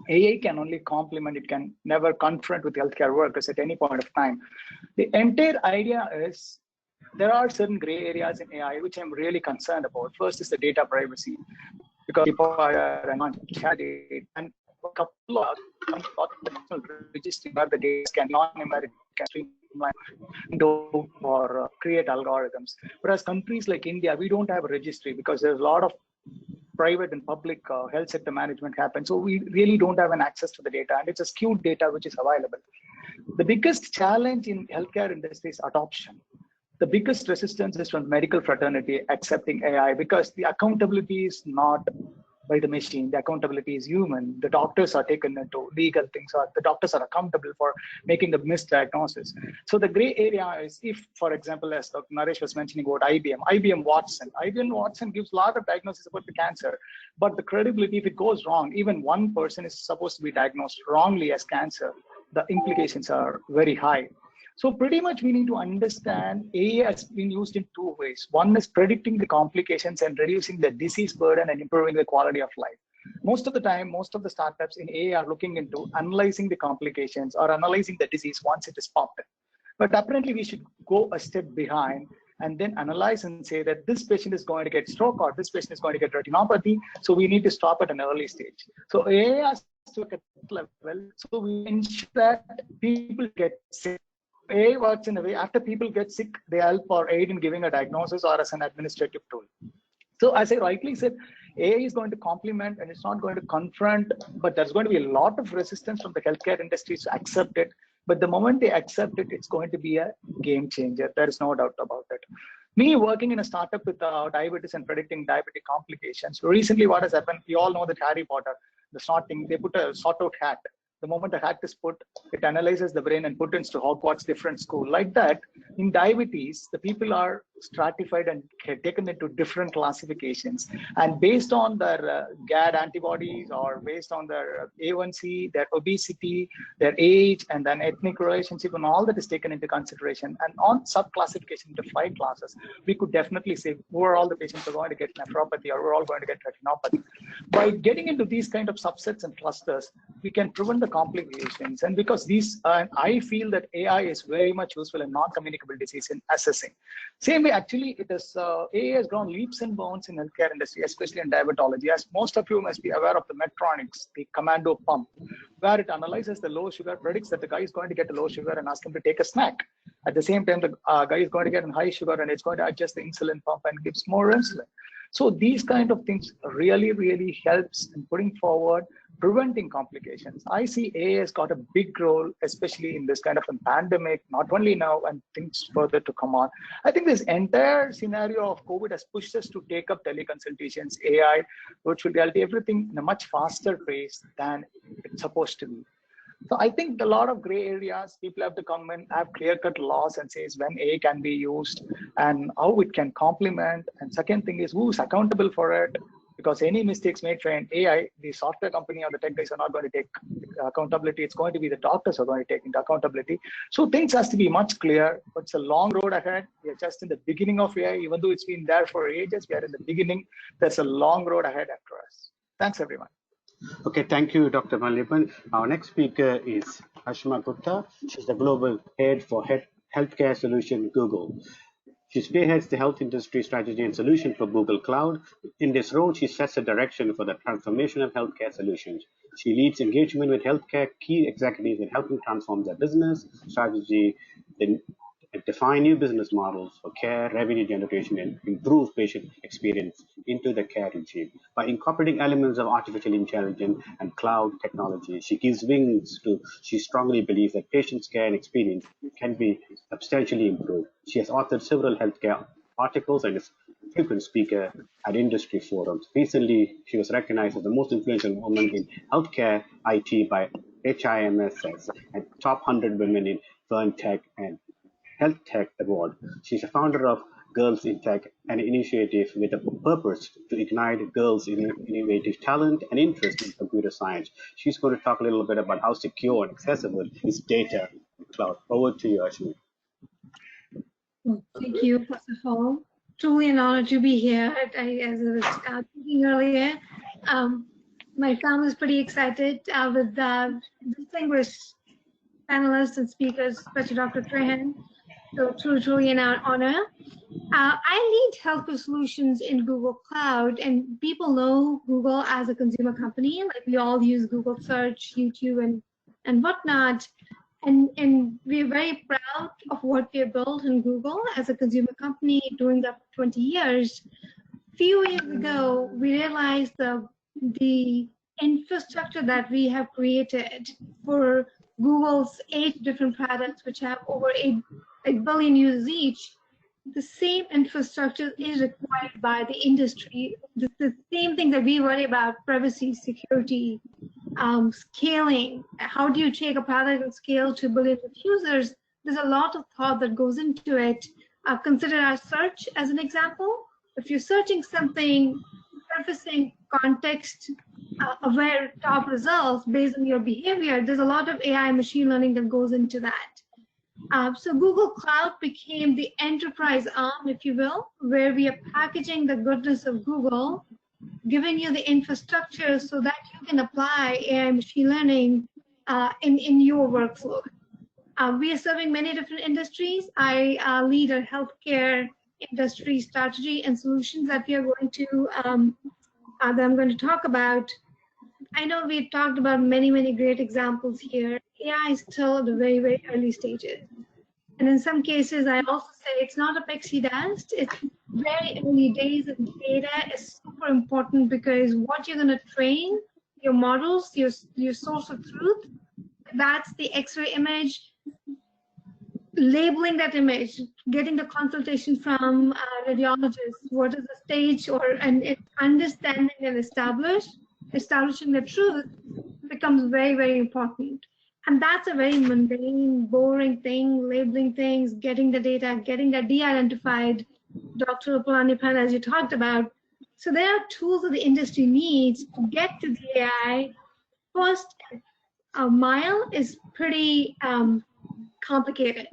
AI can only complement, it can never confront with healthcare workers at any point of time. The entire idea is there are certain gray areas in AI which I'm really concerned about. First is the data privacy, because people are chatted, and a couple of registry where the data can non-numeric or create algorithms. Whereas countries like India, we don't have a registry because there's a lot of private and public health sector management happens. So we really don't have an access to the data, and it's a skewed data which is available. The biggest challenge in healthcare industry is adoption. The biggest resistance is from medical fraternity accepting AI because the accountability is not by the machine. The accountability is human. The doctors are taken into legal things, or the doctors are accountable for making the misdiagnosis. So the gray area is if, for example, as Dr. Naresh was mentioning about IBM Watson gives a lot of diagnosis about the cancer, but the credibility, if it goes wrong, even one person is supposed to be diagnosed wrongly as cancer, the implications are very high. So pretty much we need to understand AI has been used in two ways. One is predicting the complications and reducing the disease burden and improving the quality of life. Most of the time, most of the startups in AI are looking into analyzing the complications or analyzing the disease once it is popped. But apparently we should go a step behind and then analyze and say that this patient is going to get stroke or this patient is going to get retinopathy. So we need to stop at an early stage. So AI has to look at that level. So we ensure that people get sick. AI works in a way, after people get sick, they help or aid in giving a diagnosis or as an administrative tool. So as I rightly said, AI is going to complement and it's not going to confront, but there's going to be a lot of resistance from the healthcare industry to accept it. But the moment they accept it, it's going to be a game changer. There is no doubt about it. Me working in a startup with diabetes and predicting diabetic complications. Recently, what has happened, we all know that Harry Potter, the sorting, they put a sort out hat. The moment the hat is put, it analyzes the brain and put into Hogwarts different school. Like that, in diabetes, the people are stratified and taken into different classifications. And based on their GAD antibodies or based on their A1C, their obesity, their age, and then ethnic relationship, and all that is taken into consideration. And on sub-classification into 5 classes, we could definitely say who are all the patients who are going to get nephropathy or we're all going to get retinopathy. By getting into these kind of subsets and clusters, we can prevent the complications. And because these, I feel that AI is very much useful in non-communicable disease in assessing. Same way, actually, it is AI has grown leaps and bounds in healthcare industry, especially in diabetology. As most of you must be aware of the Medtronics, the commando pump, where it analyzes the low sugar, predicts that the guy is going to get a low sugar and ask him to take a snack. At the same time, the guy is going to get a high sugar and it's going to adjust the insulin pump and gives more insulin. So these kind of things really, really helps in putting forward preventing complications. I see AI has got a big role, especially in this kind of a pandemic, not only now and things further to come on. I think this entire scenario of COVID has pushed us to take up teleconsultations, AI, virtual reality, everything in a much faster pace than it's supposed to be. So I think a lot of gray areas, people have to come and have clear-cut laws and says when AI can be used and how it can complement. And second thing is who's accountable for it, because any mistakes made by an AI, the software company or the tech guys are not going to take accountability. It's going to be the doctors who are going to take into accountability. So things has to be much clearer, but it's a long road ahead. We are just in the beginning of AI, even though it's been there for ages, we are in the beginning. There's a long road ahead after us. Thanks, everyone. Okay, thank you, Dr. Palaniappan. Our next speaker is Ashish Gupta. She's the Global Head for Healthcare Solution, Google. She spearheads the health industry strategy and solution for Google Cloud. In this role, she sets a direction for the transformation of healthcare solutions. She leads engagement with healthcare key executives in helping transform their business strategy, and define new business models for care, revenue generation, and improve patient experience into the care regime. By incorporating elements of artificial intelligence and cloud technology, she gives wings to, she strongly believes that patients' care and experience can be substantially improved. She has authored several healthcare articles and is a frequent speaker at industry forums. Recently, she was recognized as the most influential woman in healthcare IT by HIMSS and top 100 women in Fern Tech and Health Tech Award. She's a founder of Girls in Tech, an initiative with a purpose to ignite girls' innovative talent and interest in computer science. She's going to talk a little bit about how secure and accessible is data in the cloud. Over to you, Aashima. Thank you, first of all. Truly an honor to be here. As I was speaking earlier, my family is pretty excited with distinguished panelists and speakers, especially Dr. Trehan. So truly an honor. I lead healthcare solutions in Google Cloud, and people know Google as a consumer company. Like we all use Google Search, YouTube, and whatnot. And we're very proud of what we have built in Google as a consumer company, doing that for 20 years. A few years ago, we realized the infrastructure that we have created for Google's 8 different products, which have over 8 billion users each, the same infrastructure is required by the industry. The same thing that we worry about: privacy, security, scaling. How do you take a product and scale to billions of users? There's a lot of thought that goes into it. Consider our search as an example. If you're searching something, surfacing context-aware top results based on your behavior, there's a lot of AI machine learning that goes into that. So Google Cloud became the enterprise arm, if you will, where we are packaging the goodness of Google, giving you the infrastructure so that you can apply AI machine learning in your workflow. We are serving many different industries. I lead a healthcare industry strategy and solutions that we are going to that I'm going to talk about. I know we've talked about many great examples here. AI is still at the very early stages. And in some cases, I also say it's not a pixie dust. It's very early days, and data is super important because what you're going to train your models, your source of truth, that's the X-ray image. Labeling that image, getting the consultation from radiologists, what is the stage, and understanding and establishing the truth becomes very important. And that's a very mundane, boring thing, labeling things, getting the data, getting that de-identified, Dr. Palaniappan, as you talked about. So there are tools that the industry needs to get to the AI. First mile is pretty complicated.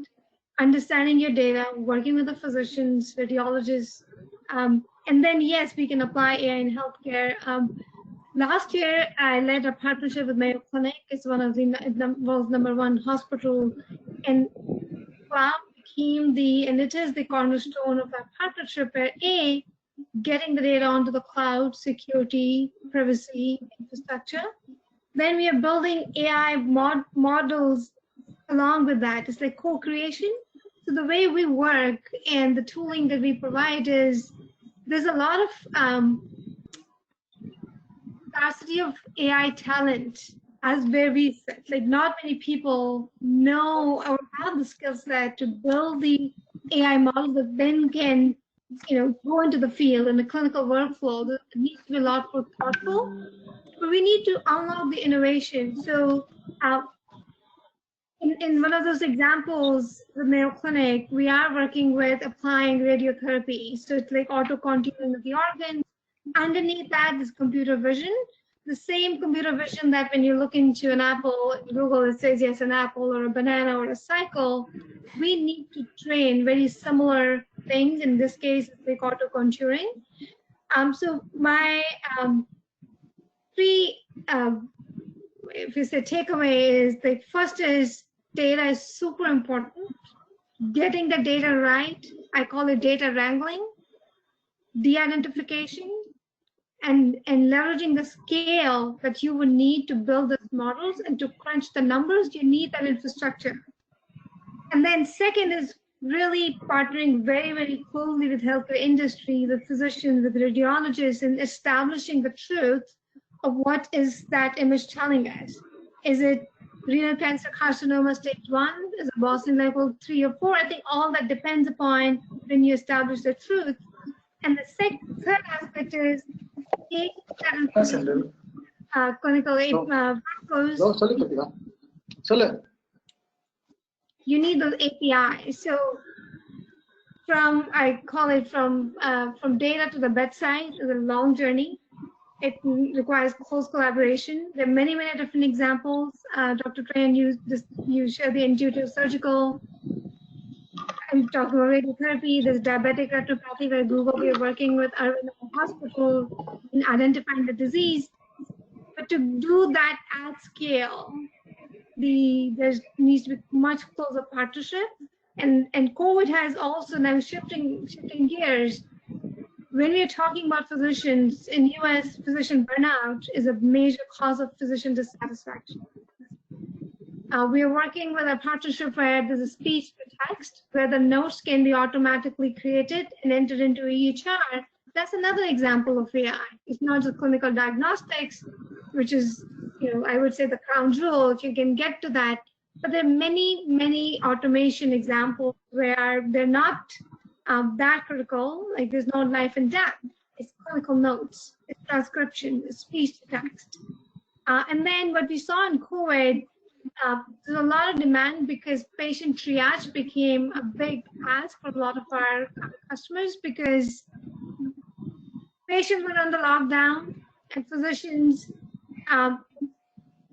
Understanding your data, working with the physicians, radiologists, and then yes, we can apply AI in healthcare. Last year, I led a partnership with Mayo Clinic. It's one of the world's #1 hospital, and cloud became and it is the cornerstone of that partnership. Where getting the data onto the cloud, security, privacy, infrastructure. Then we are building AI models along with that. It's like co-creation. So the way we work and the tooling that we provide is there's a lot of capacity of AI talent as where we sit. Like not many people know or have the skill set to build the AI models that then can, go into the field and the clinical workflow. There needs to be a lot more thoughtful, but we need to unlock the innovation. So in one of those examples, the Mayo Clinic, we are working with applying radiotherapy. So it's like auto-contouring of the organs. Underneath that is computer vision. The same computer vision that when you look into an apple, Google, it says, yes, an apple or a banana or a cycle. We need to train very similar things. In this case, it's like auto-contouring. So my three, if you say takeaway is, the first is data is super important. Getting the data right, I call it data wrangling, de-identification, and leveraging the scale that you would need to build these models and to crunch the numbers, you need that infrastructure. And then second is really partnering very closely with healthcare industry, with physicians, with radiologists, and establishing the truth of what is that image telling us. Is it renal cancer carcinoma stage 1? Is it Boston level 3 or 4? I think all that depends upon when you establish the truth. And the third aspect is clinical workflows. You need those APIs. So I call it from data to the bedside is a long journey. It requires close collaboration. There are many, many different examples. Dr. Trehan, you shared the intuitive surgical. I'm talking about radiotherapy. There's diabetic retinopathy where Google, we are working with our hospital in identifying the disease. But to do that at scale, there needs to be much closer partnership. And COVID has also now shifting gears. When we are talking about physicians in US, physician burnout is a major cause of physician dissatisfaction. We are working with a partnership where there's a speech to text, where the notes can be automatically created and entered into EHR. That's another example of AI. It's not just clinical diagnostics, which is, I would say the crown jewel, if you can get to that. But there are many, many automation examples where they're not that critical, like there's no life and death. It's clinical notes, it's transcription, it's speech to text. And then what we saw in COVID, there's a lot of demand because patient triage became a big ask for a lot of our customers because patients were under lockdown and physicians,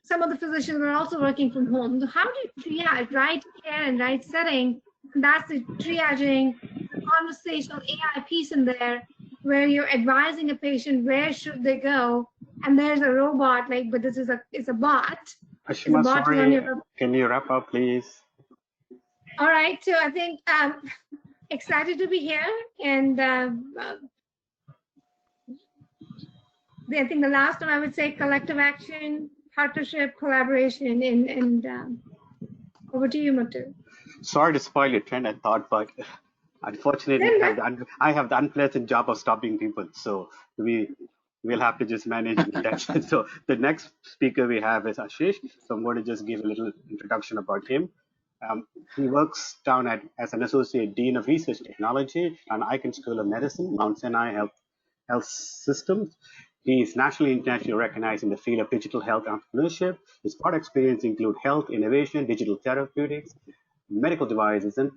some of the physicians were also working from home. So how do you triage right care and right setting? And that's the triaging, the conversational AI piece in there where you're advising a patient where should they go, and there's a robot, but this is a bot. Aashima, sorry, can you wrap up, please? All right, so I think excited to be here, and I think the last one I would say collective action, partnership, collaboration, and over to you, Muthu. Sorry to spoil your trend, I thought, but unfortunately, I have the unpleasant job of stopping people, so we'll have to just manage with that. So the next speaker we have is Ashish. So I'm going to just give a little introduction about him. He works down as an associate dean of research technology at Icahn School of Medicine, Mount Sinai Health Systems. He is nationally and internationally recognized in the field of digital health entrepreneurship. His product experience include health innovation, digital therapeutics, medical devices, and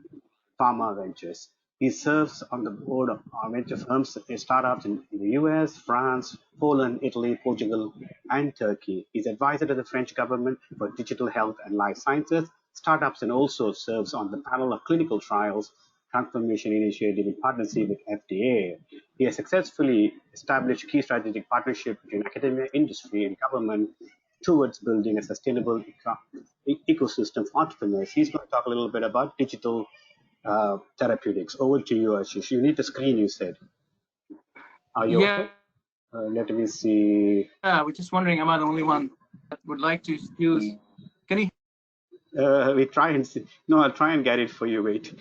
pharma ventures. He serves on the board of venture firms and startups in the US, France, Poland, Italy, Portugal, and Turkey. He's advisor to the French government for digital health and life sciences, startups, and also serves on the panel of clinical trials transformation initiative in partnership with FDA. He has successfully established key strategic partnerships between academia, industry, and government towards building a sustainable ecosystem for entrepreneurs. He's going to talk a little bit about digital therapeutics. Over to you, Ashish. You need the screen, you said. Are you okay? Let me see. I was just wondering, am I the only one that would like to use? Can you? We try and see. No, I'll try and get it for you. Wait.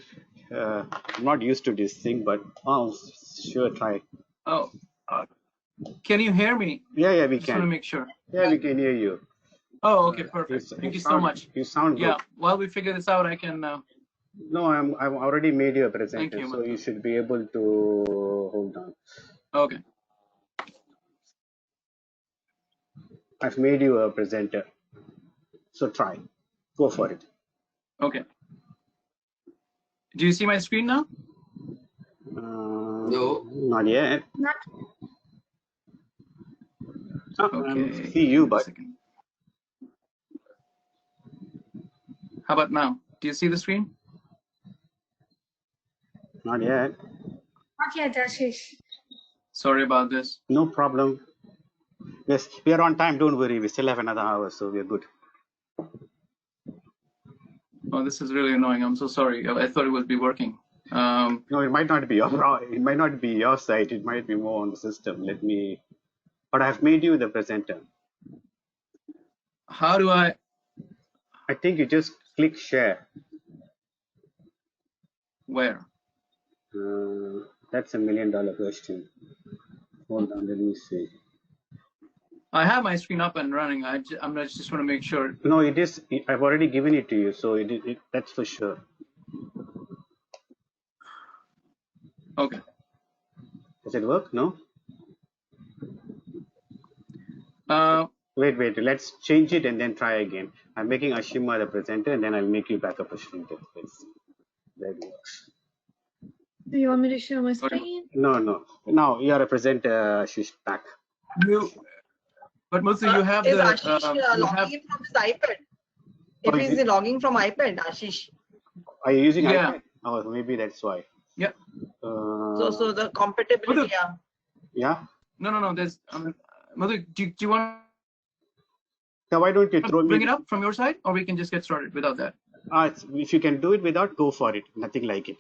I'm not used to this thing, but I'll sure try. Oh, can you hear me? Yeah, we just can. Want to make sure. Yeah, we can hear you. Oh, okay, perfect. Thank you so much. You sound good. Yeah, while we figure this out, I can. No, I've already made you a presenter, you, so you should be able to hold on. Okay. I've made you a presenter, so try. Go for it. Okay. Do you see my screen now? No. Not yet. Okay. I see you, but. How about now? Do you see the screen? Not yet. Not yet, Ashish. Sorry about this. No problem. Yes, we are on time. Don't worry. We still have another hour, so we're good. Oh, this is really annoying. I'm so sorry. I thought it would be working. No, it might not be your site. It might be more on the system. But I've made you the presenter. How do I? I think you just click share. Where? That's $1 million question. Hold on, let me see. I have my screen up and running. I just want to make sure. No, it is. I've already given it to you, so that's for sure. Okay. Does it work? No. Wait. Let's change it and then try again. I'm making Aashima the presenter, and then I'll make you back up a screen. That works. Do you want me to share my screen? No. Now you represent Ashish back. But Muthu, you have is the Ashish you logging have in from his iPad? If Oh, he's logging from iPad, Ashish. Are you using yeah. iPad? Oh, maybe that's why. Yeah. So the compatibility, Muthu. Yeah. No. There's Muthu, do you want Now, why don't you to throw bring me? it up from your side, or we can just get started without that? If you can do it without, go for it. Nothing like it.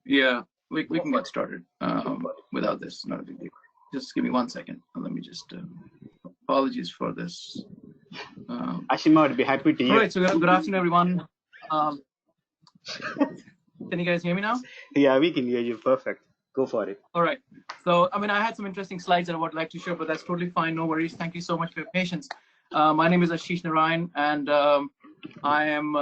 Yeah, we can get started without this. Not a big deal. Just give me 1 second. Let me just. Apologies for this. Aashima would be happy to hear. All right. So good afternoon, everyone. Can you guys hear me now? Yeah, we can hear you. Perfect. Go for it. All right. So, I mean, I had some interesting slides that I would like to share, but that's totally fine. No worries. Thank you so much for your patience. My name is Ashish Narayan, and I am.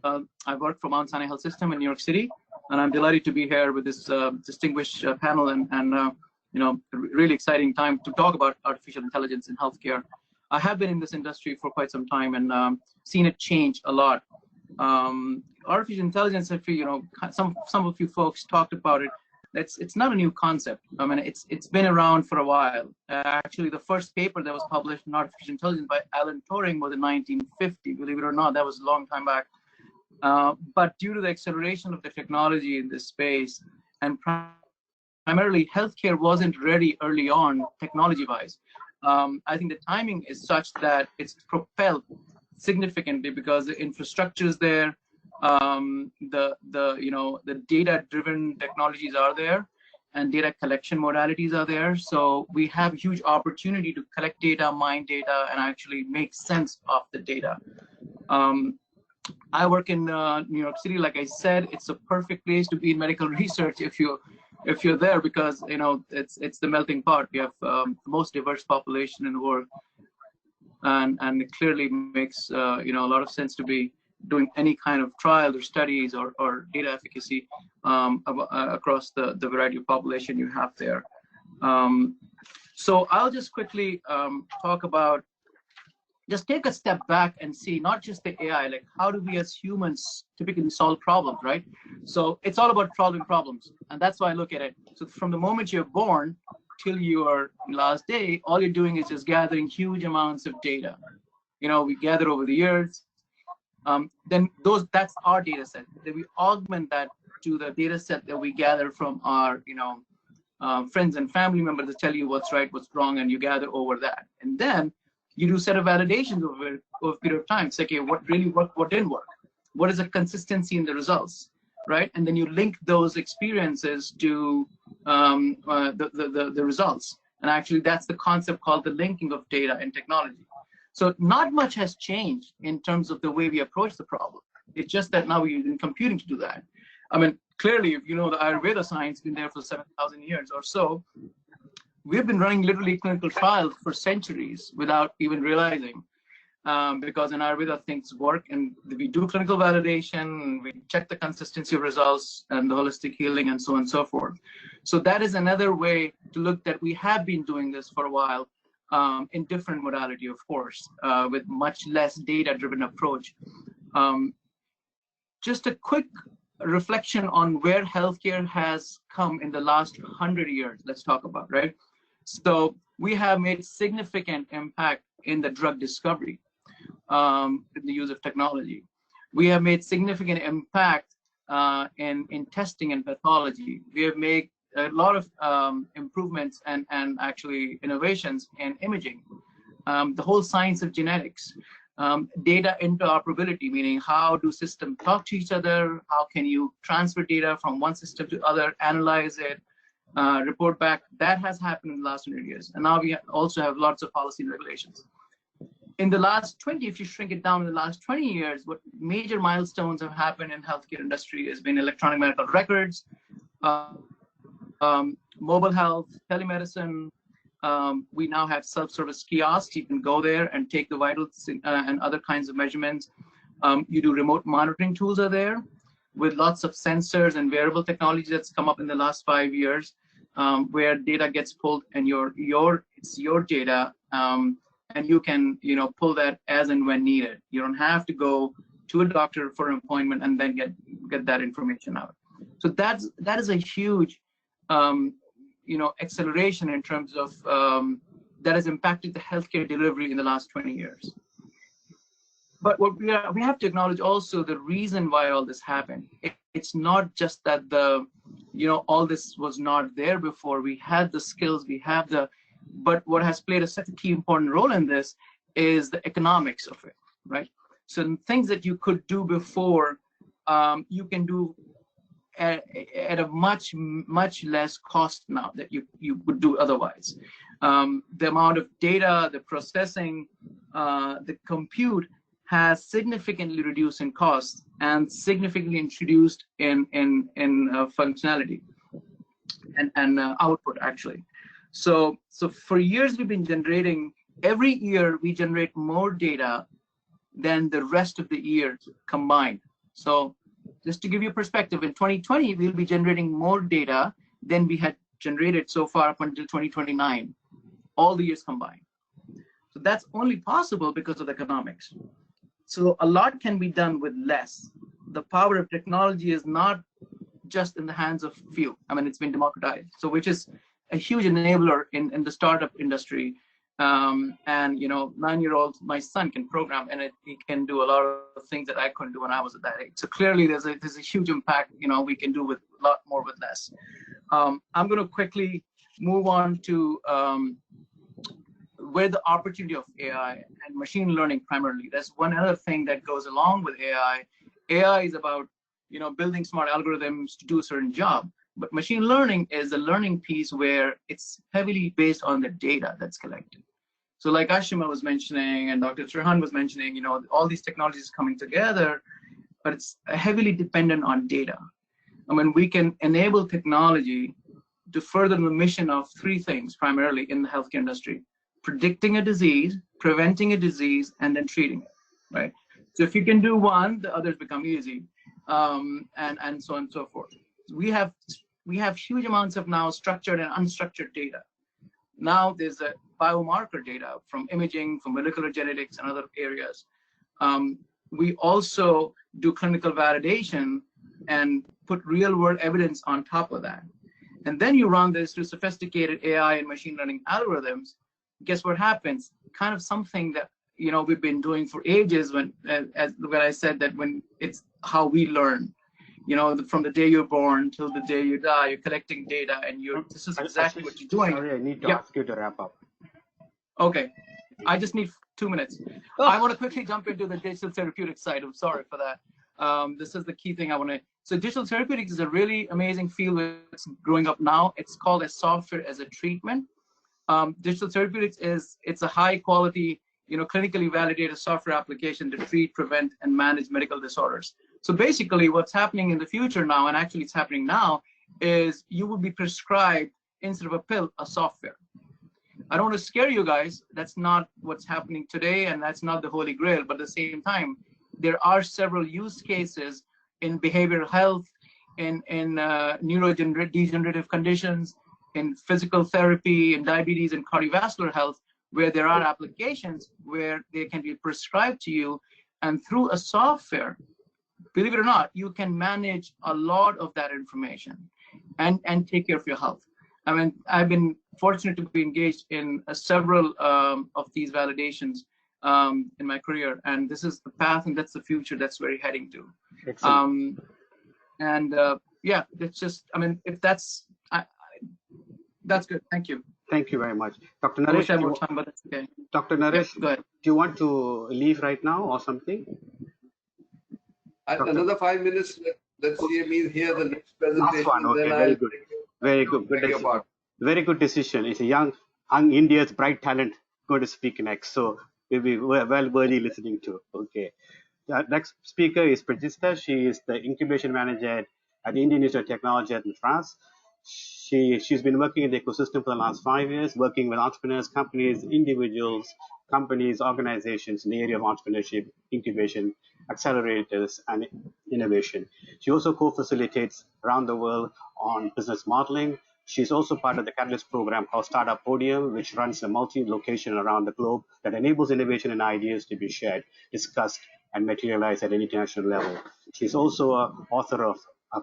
I work for Mount Sinai Health System in New York City, and I'm delighted to be here with this distinguished panel and you know, really exciting time to talk about artificial intelligence in healthcare. I have been in this industry for quite some time and seen it change a lot. Artificial intelligence, if you know, some of you folks talked about it. It's not a new concept. I mean, it's been around for a while. Actually, the first paper that was published in artificial intelligence by Alan Turing was in 1950. Believe it or not, that was a long time back. But due to the acceleration of the technology in this space, and primarily healthcare wasn't ready early on technology-wise, I think the timing is such that it's propelled significantly because the infrastructure is there, the data-driven technologies are there, and data collection modalities are there. So we have a huge opportunity to collect data, mine data, and actually make sense of the data. I work in New York City. Like I said, it's a perfect place to be in medical research if you're there, because you know it's the melting pot. We have the most diverse population in the world, and it clearly makes you know, a lot of sense to be doing any kind of trial or studies or data efficacy across the variety of population you have there. So I'll just quickly talk about. Just take a step back and see not just the AI, like how do we as humans typically solve problems, right? So it's all about solving problems, and that's why I look at it. So from the moment you're born till your last day, all you're doing is just gathering huge amounts of data. You know, we gather over the years. Then that's our data set. Then we augment that to the data set that we gather from our, you know, friends and family members that tell you what's right, what's wrong, and you gather over that. And then you do a set of validations over a period of time. Say, okay, what really worked, what didn't work? What is the consistency in the results, right? And then you link those experiences to the results. And actually, that's the concept called the linking of data and technology. So not much has changed in terms of the way we approach the problem. It's just that now we're using computing to do that. I mean, clearly, if you know the Ayurveda science, been there for 7,000 years or so. We've been running literally clinical trials for centuries without even realizing, because in Ayurveda things work, and we do clinical validation, we check the consistency of results and the holistic healing and so on and so forth. So that is another way to look that we have been doing this for a while in different modality, of course, with much less data-driven approach. Just a quick reflection on where healthcare has come in the last 100 years, let's talk about, right? So we have made significant impact in the drug discovery, in the use of technology. We have made significant impact in testing and pathology. We have made a lot of improvements and actually innovations in imaging. The whole science of genetics, data interoperability, meaning how do systems talk to each other? How can you transfer data from one system to other, analyze it, report back? That has happened in the last 100 years. And now we also have lots of policy and regulations. In the last 20, if you shrink it down in the last 20 years, what major milestones have happened in healthcare industry has been electronic medical records, mobile health, telemedicine. We now have self-service kiosks. You can go there and take the vitals and other kinds of measurements. You do remote monitoring tools are there, with lots of sensors and wearable technology that's come up in the last 5 years, where data gets pulled and it's your data, and you can pull that as and when needed. You don't have to go to a doctor for an appointment and then get that information out. So that is a huge acceleration in terms of that has impacted the healthcare delivery in the last 20 years. But what we have to acknowledge also the reason why all this happened. It's not just that all this was not there before. We had the skills, we have but what has played such a key important role in this is the economics of it, right? So things that you could do before, you can do at a much less cost now that you would do otherwise. The amount of data, the processing, the compute has significantly reduced in cost and significantly introduced in functionality and output actually. So for years we've been generating, every year we generate more data than the rest of the year combined. So just to give you perspective, in 2020 we'll be generating more data than we had generated so far up until 2029, all the years combined. So that's only possible because of the economics. So a lot can be done with less. The power of technology is not just in the hands of few. I mean, it's been democratized. So which is a huge enabler in the startup industry. And 9-year-old, my son can program, and he can do a lot of things that I couldn't do when I was at that age. So clearly there's a huge impact, we can do with a lot more with less. I'm going to quickly move on to where the opportunity of AI and machine learning primarily. That's one other thing that goes along with AI. AI is about, building smart algorithms to do a certain job. But machine learning is a learning piece where it's heavily based on the data that's collected. So like Aashima was mentioning and Dr. Trehan was mentioning, all these technologies coming together, but it's heavily dependent on data. I mean, we can enable technology to further the mission of three things primarily in the healthcare industry: predicting a disease, preventing a disease, and then treating it, right? So if you can do one, the others become easy, and so on and so forth. We have huge amounts of now structured and unstructured data. Now there's a biomarker data from imaging, from molecular genetics and other areas. We also do clinical validation and put real world evidence on top of that. And then you run this through sophisticated AI and machine learning algorithms. Guess what happens? Kind of something that we've been doing for ages when I said that when it's how we learn. From the day you're born till the day you die, you're collecting data, and this is exactly what you're doing. Sorry, I need to ask you to wrap up. Okay, I just need 2 minutes. I want to quickly jump into the digital therapeutics side. I'm sorry for that. This is the key thing I want to. So digital therapeutics is a really amazing field that's growing up now. It's called as software as a treatment. Digital therapeutics it's a high quality, clinically validated software application to treat, prevent, and manage medical disorders. So basically what's happening in the future now, and actually it's happening now, is you will be prescribed, instead of a pill, a software. I don't want to scare you guys. That's not what's happening today, and that's not the holy grail. But at the same time, there are several use cases in behavioral health, in neurodegenerative conditions, in physical therapy, in diabetes and cardiovascular health, where there are applications where they can be prescribed to you, and through a software, believe it or not, you can manage a lot of that information and take care of your health. I mean, I've been fortunate to be engaged in several of these validations in my career, and this is the path, and that's the future that's where we're heading to. Excellent. Yeah, it's just, I mean, if that's good. Thank you. Thank you very much. Dr. I wish I Naresh, had more time, but that's okay. Dr. Naresh, Yeah, go ahead. do you want to leave right now or something? Another 5 minutes. Let's hear the next presentation. Last one. Okay, then very good. Very good. Good decision. Very good decision. It's a young India's bright talent going to speak next. So we'll be well worthy listening to. Okay. The next speaker is Prathistha. She is the incubation manager at the Indian Institute of Technology in France. She's been working in the ecosystem for the last 5 years, working with entrepreneurs, companies, individuals, companies, organizations in the area of entrepreneurship, incubation, accelerators, and innovation. She also co-facilitates around the world on business modeling. She's also part of the Catalyst program called Startup Podium, which runs a multi-location around the globe that enables innovation and ideas to be shared, discussed, and materialize at an international level. She's also a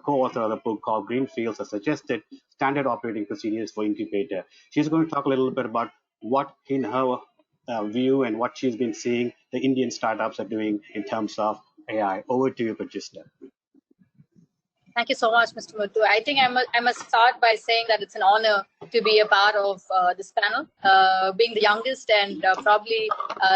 co-author of a book called Greenfields, a suggested standard operating procedures for incubator. She's going to talk a little bit about what, in her view, and what she's been seeing the Indian startups are doing in terms of AI. Over to you, Prathistha. Thank you so much, Mr. Muthu. I think I must start by saying that it's an honor to be a part of this panel, being the youngest and probably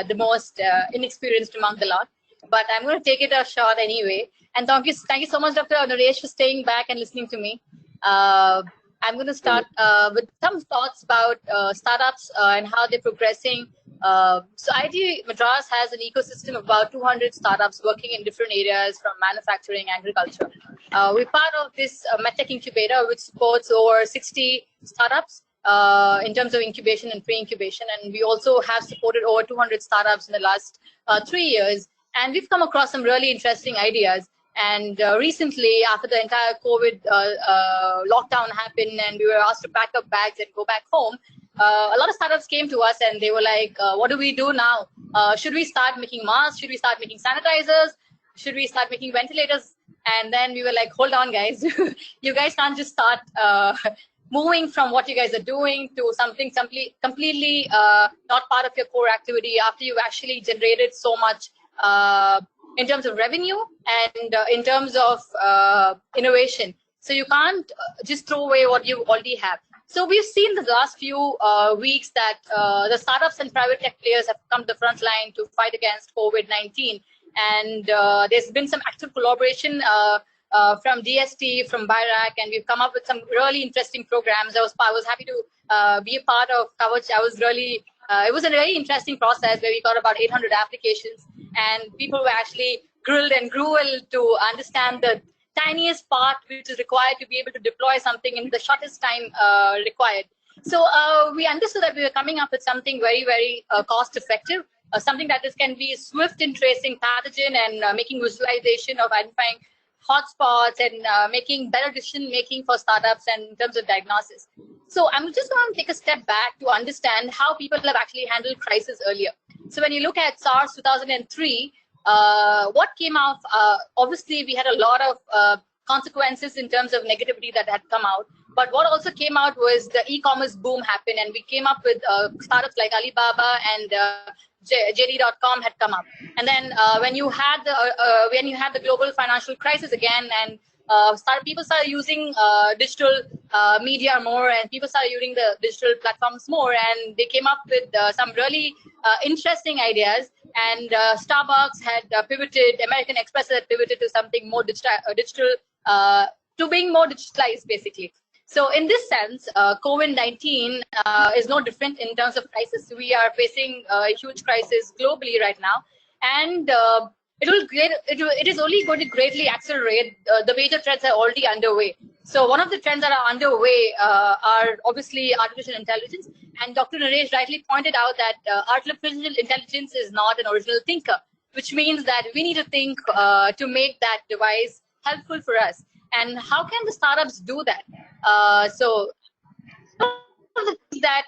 the most inexperienced among the lot. But I'm going to take it a shot anyway. And thank you so much, Dr. Naresh, for staying back and listening to me. I'm going to start with some thoughts about startups and how they're progressing. So IIT Madras has an ecosystem of about 200 startups working in different areas from manufacturing, agriculture. We're part of this MedTech incubator, which supports over 60 startups in terms of incubation and pre-incubation. And we also have supported over 200 startups in the last 3 years. And we've come across some really interesting ideas. And recently, after the entire COVID lockdown happened and we were asked to pack up bags and go back home, a lot of startups came to us and they were like, what do we do now? Should we start making masks? Should we start making sanitizers? Should we start making ventilators? And then we were like, hold on, guys. You guys can't just start moving from what you guys are doing to something completely not part of your core activity after you've actually generated so much in terms of revenue and in terms of innovation. So you can't just throw away what you already have. So we've seen the last few weeks that the startups and private tech players have come to the front line to fight against COVID-19. And there's been some active collaboration from DST, from BIRAC, and we've come up with some really interesting programs. I was happy to be a part of Kavach. It was a very interesting process where we got about 800 applications, and people were actually grilled and grueled to understand the tiniest part which is required to be able to deploy something in the shortest time required. So we understood that we were coming up with something very, very cost effective, something that can be swift in tracing pathogen and making visualization of identifying hotspots and making better decision making for startups and in terms of diagnosis. So I'm just going to take a step back to understand how people have actually handled crisis earlier. So when you look at SARS 2003, what came out, obviously we had a lot of consequences in terms of negativity that had come out. But what also came out was the e-commerce boom happened, and we came up with startups like Alibaba and JD.com had come up. And then when you had the global financial crisis again, and people started using digital media more, and people started using the digital platforms more, and they came up with some really interesting ideas. And Starbucks had pivoted, American Express had pivoted to something more digital, to being more digitalized, basically. So in this sense, COVID-19 is no different in terms of crisis. We are facing a huge crisis globally right now, and it is only going to greatly accelerate. The major trends are already underway. So one of the trends that are underway are obviously artificial intelligence. And Dr. Naresh rightly pointed out that artificial intelligence is not an original thinker, which means that we need to think to make that device helpful for us. And how can the startups do that? So one of the things that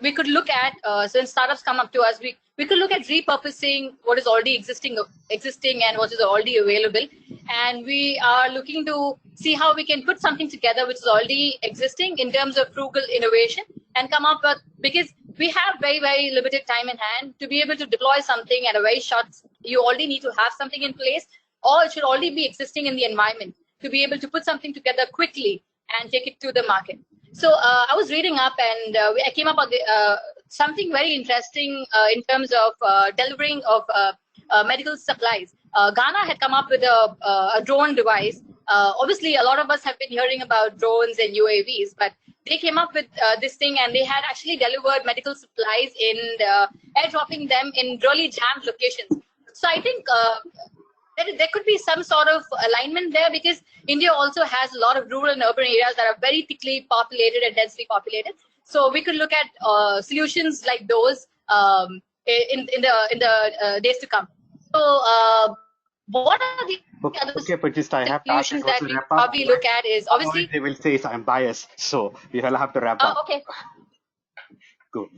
we could look at, so when startups come up to us, we could look at repurposing what is already existing and what is already available. And we are looking to see how we can put something together which is already existing in terms of frugal innovation and come up with, because we have very, very limited time in hand to be able to deploy something at a very short, you already need to have something in place, or it should already be existing in the environment to be able to put something together quickly and take it to the market. So I was reading up, and I came up with something very interesting in terms of delivering of medical supplies. Ghana had come up with a drone device. Obviously, a lot of us have been hearing about drones and UAVs, but they came up with this thing, and they had actually delivered medical supplies in airdropping them in really jammed locations. So I think there could be some sort of alignment there, because India also has a lot of rural and urban areas that are very thickly populated and densely populated. So we could look at solutions like those in the days to come. So what are the other Prathistha, I have to solutions that we probably look at is obviously they will say I'm biased, so we will have to wrap up. Okay. Good.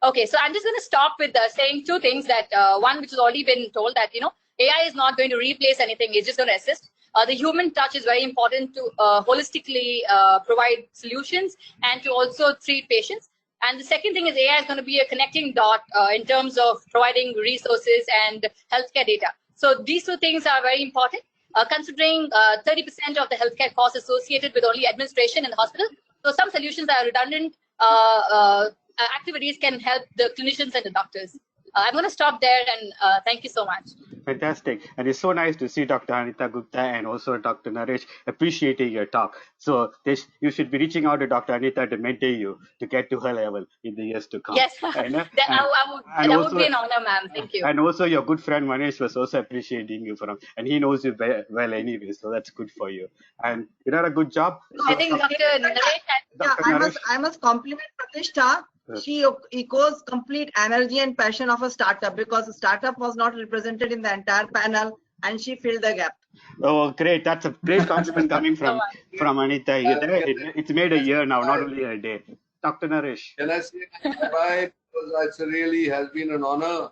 Okay, so I'm just going to stop with saying two things. That one, which has already been told, that AI is not going to replace anything; it's just going to assist. The human touch is very important to holistically provide solutions and to also treat patients. And the second thing is AI is going to be a connecting dot in terms of providing resources and healthcare data. So these two things are very important. Considering 30% of the healthcare costs associated with only administration in the hospital, so some solutions are redundant. Activities can help the clinicians and the doctors. I'm going to stop there, and thank you so much. Fantastic. And it's so nice to see Dr. Anita Gupta and also Dr. Naresh appreciating your talk. So you should be reaching out to Dr. Anita to mentor you to get to her level in the years to come. Yes, that would be an honor, ma'am. Thank you. And also your good friend Manish was also appreciating you and he knows you very well anyway, so that's good for you. And you did a good job. I think Dr. Naresh I must compliment Prathistha. She echoes complete energy and passion of a startup, because the startup was not represented in the entire panel and she filled the gap. Oh, great. That's a great compliment coming from Anita. It's made a year now, not only a day. Dr. Naresh. Can I say bye? Because it really has been an honor.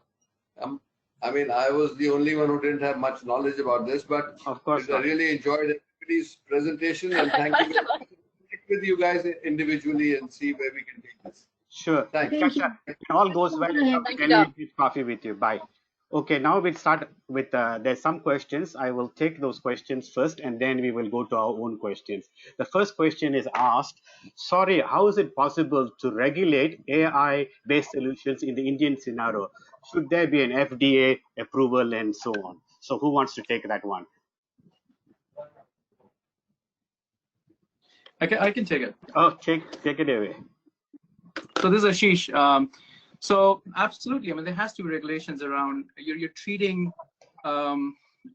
I mean, I was the only one who didn't have much knowledge about this, but of course I really enjoyed everybody's presentation, and thank you. Connect with you guys individually and see where we can take this. Sure. Thank you. It all goes well. Can we coffee with you? Bye. Okay, now we'll start with, there's some questions. I will take those questions first, and then we will go to our own questions. The first question is asked, sorry, how is it possible to regulate AI-based solutions in the Indian scenario? Should there be an FDA approval and so on? So who wants to take that one? I can take it. Oh, take it away. So this is Ashish. So absolutely, I mean, there has to be regulations around, you're treating,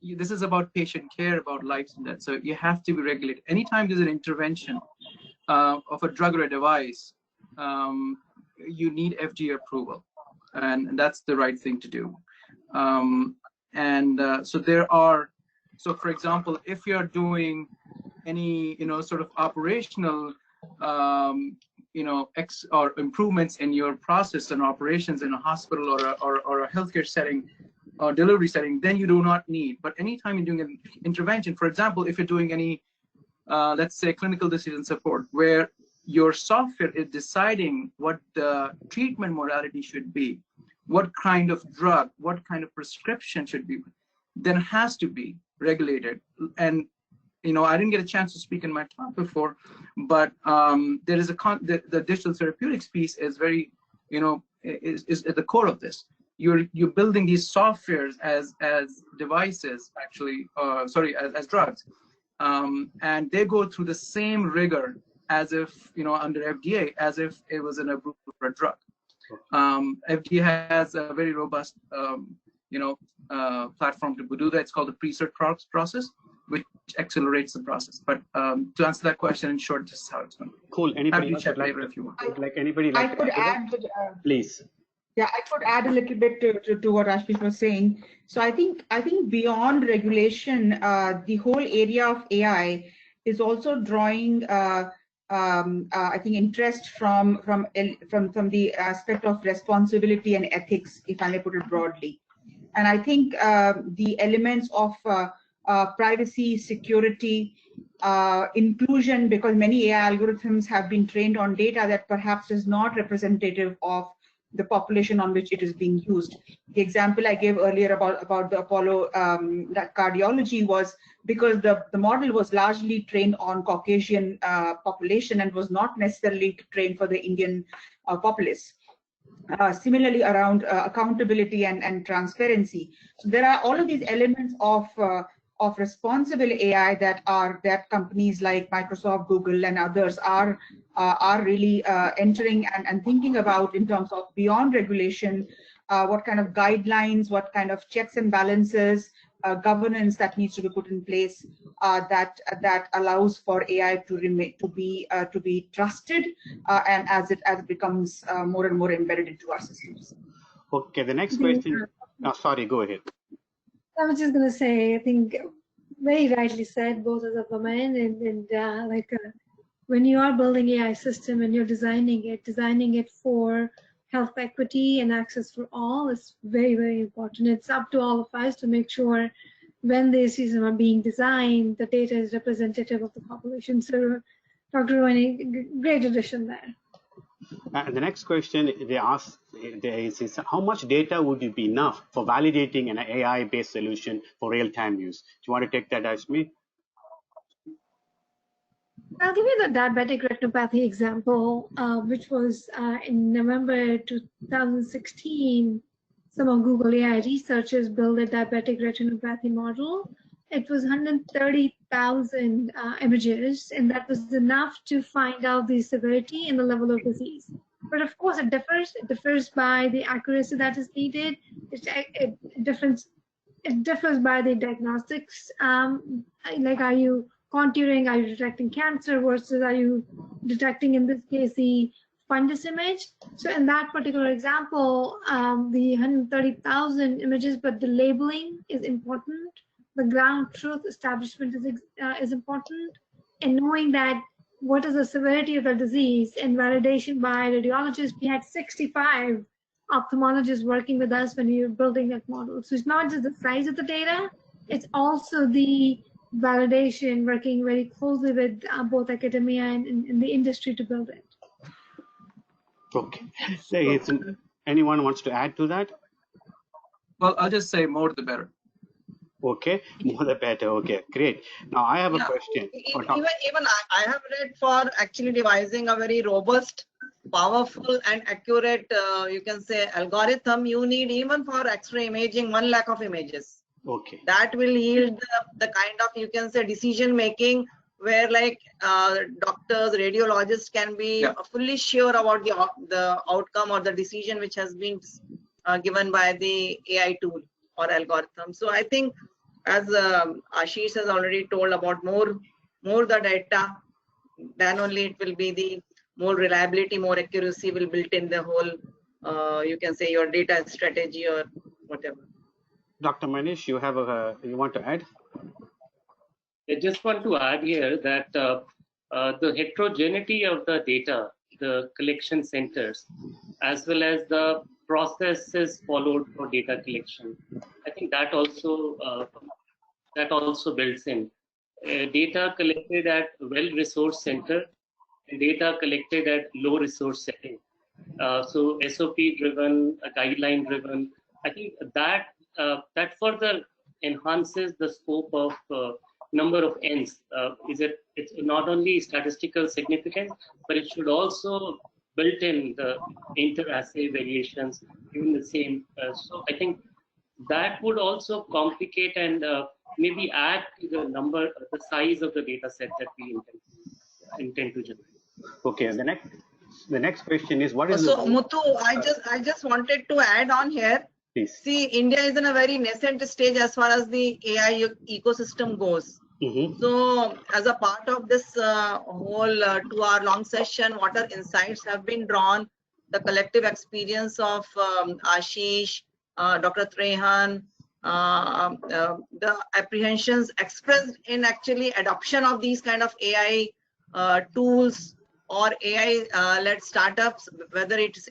this is about patient care, about lives and death. So you have to be regulated. Anytime there's an intervention of a drug or a device, you need FDA approval, and that's the right thing to do. So there are, so for example, if you're doing any, sort of operational, or improvements in your process and operations in a hospital or a healthcare setting or delivery setting, then you do not need. But anytime you're doing an intervention, for example, if you're doing any, let's say, clinical decision support, where your software is deciding what the treatment modality should be, what kind of drug, what kind of prescription should be, then has to be regulated. And I didn't get a chance to speak in my talk before, but there is the digital therapeutics piece is very, is at the core of this. You're building these softwares as devices, actually, as drugs, and they go through the same rigor as if, under FDA, as if it was an approval for a drug. FDA has a very robust, platform to do that. It's called the pre-cert process, which accelerates the process. But to answer that question in short, this is how it's going. Cool. Anybody else chat later if you want. I could add, please. Yeah, I could add a little bit to what Ashish was saying. So I think beyond regulation, the whole area of AI is also drawing I think interest from the aspect of responsibility and ethics, if I may put it broadly. And I think the elements of privacy, security, inclusion, because many AI algorithms have been trained on data that perhaps is not representative of the population on which it is being used. The example I gave earlier about the Apollo cardiology was because the model was largely trained on Caucasian population and was not necessarily trained for the Indian populace. Similarly, around accountability and transparency. So there are all of these elements of responsible AI that companies like Microsoft, Google, and others are really entering and thinking about in terms of beyond regulation, what kind of guidelines, what kind of checks and balances, governance that needs to be put in place that allows for AI to be trusted and as it becomes more and more embedded into our systems. Okay, the next question. Oh, sorry, go ahead. I was just going to say, I think very rightly said, both of the women, and when you are building AI system and you're designing it for health equity and access for all is very, very important. It's up to all of us to make sure when the systems are being designed, the data is representative of the population. So, Dr. Rohini, great addition there. The next question they ask is how much data would be enough for validating an AI-based solution for real-time use? Do you want to take that, Aashima? I'll give you the diabetic retinopathy example, which was in November 2016. Some of Google AI researchers built a diabetic retinopathy model. It was 130,000 images, and that was enough to find out the severity and the level of disease. But of course, it differs. It differs by the accuracy that is needed. It differs by the diagnostics. Like, are you contouring? Are you detecting cancer versus are you detecting, in this case, the fundus image? So in that particular example, the 130,000 images, but the labeling is important. The ground truth establishment is important, and knowing that what is the severity of the disease and validation by radiologists. We had 65 ophthalmologists working with us when we were building that model. So it's not just the size of the data, it's also the validation, working very closely with both academia and the industry to build it. Okay. Anyone wants to add to that? Well, I'll just say more the better. Okay, more the better. Okay, great. Now I have a question. Even I have read for actually devising a very robust, powerful and accurate, you can say, algorithm. You need even for X-ray imaging 1 lakh of images. Okay. That will yield the kind of, you can say, decision making where like doctors, radiologists can be fully sure about the outcome or the decision which has been given by the AI tool or algorithm. So I think, as Ashish has already told about more the data, then only it will be the more reliability, more accuracy will built in the whole, you can say, your data strategy or whatever. Dr. Manish, you have you want to add? I just want to add here that the heterogeneity of the data, the collection centers, as well as the processes followed for data collection, I think that also builds in data collected at well-resourced center and data collected at low-resource setting. So SOP-driven, guideline-driven. I think that further enhances the scope of number of N's. It's not only statistical significance, but it should also built in the inter-assay variations, even the same. So I think that would also complicate and maybe add to the size of the data set that we intend to generate. Okay, the next question is what is Muthu, I just wanted to add on here. Please. See, India is in a very nascent stage as far as the AI ecosystem goes. Mm-hmm. So, as a part of this whole 2-hour long session, what are insights have been drawn, the collective experience of Ashish, Dr. Trehan, the apprehensions expressed in actually adoption of these kind of AI tools or AI-led startups, whether it's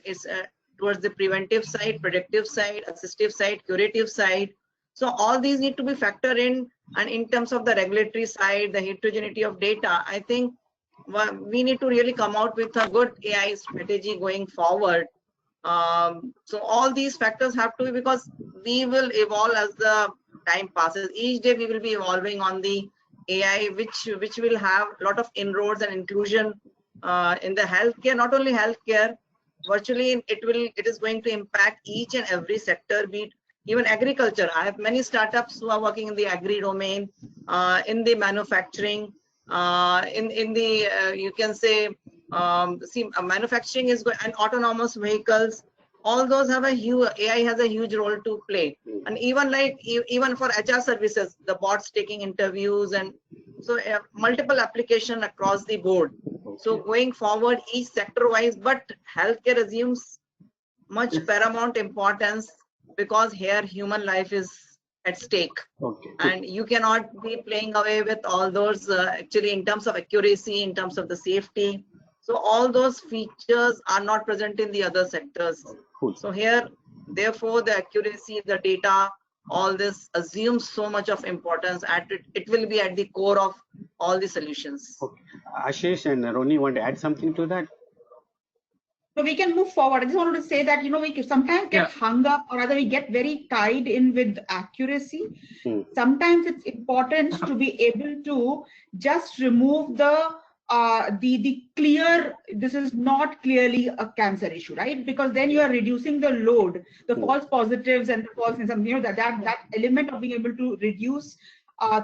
towards the preventive side, predictive side, assistive side, curative side. So all these need to be factored in, and in terms of the regulatory side, the heterogeneity of data, I think we need to really come out with a good AI strategy going forward. So all these factors have to be, because we will evolve as the time passes. Each day we will be evolving on the AI, which will have a lot of inroads and inclusion in the healthcare, not only healthcare, virtually it is going to impact each and every sector, be it even agriculture. I have many startups who are working in the agri domain, in the manufacturing, in the you can say, manufacturing is going, and autonomous vehicles. All those have a huge, AI has a huge role to play. And even like even for HR services, the bots taking interviews, and so multiple application across the board. So going forward, each sector wise, but healthcare assumes much paramount importance, because here human life is at stake. Okay. And you cannot be playing away with all those actually in terms of accuracy, in terms of the safety. So all those features are not present in the other sectors. Cool. So here, therefore, the accuracy, the data, all this assumes so much of importance, and it will be at the core of all the solutions. Okay. Ashish and Rohini, want to add something to that? So we can move forward. I just wanted to say that, you know, we sometimes get hung up, or rather we get very tied in with accuracy. Sometimes it's important to be able to just remove the clear, this is not clearly a cancer issue, right? Because then you are reducing the load, the false positives and the false, you know, that element of being able to reduce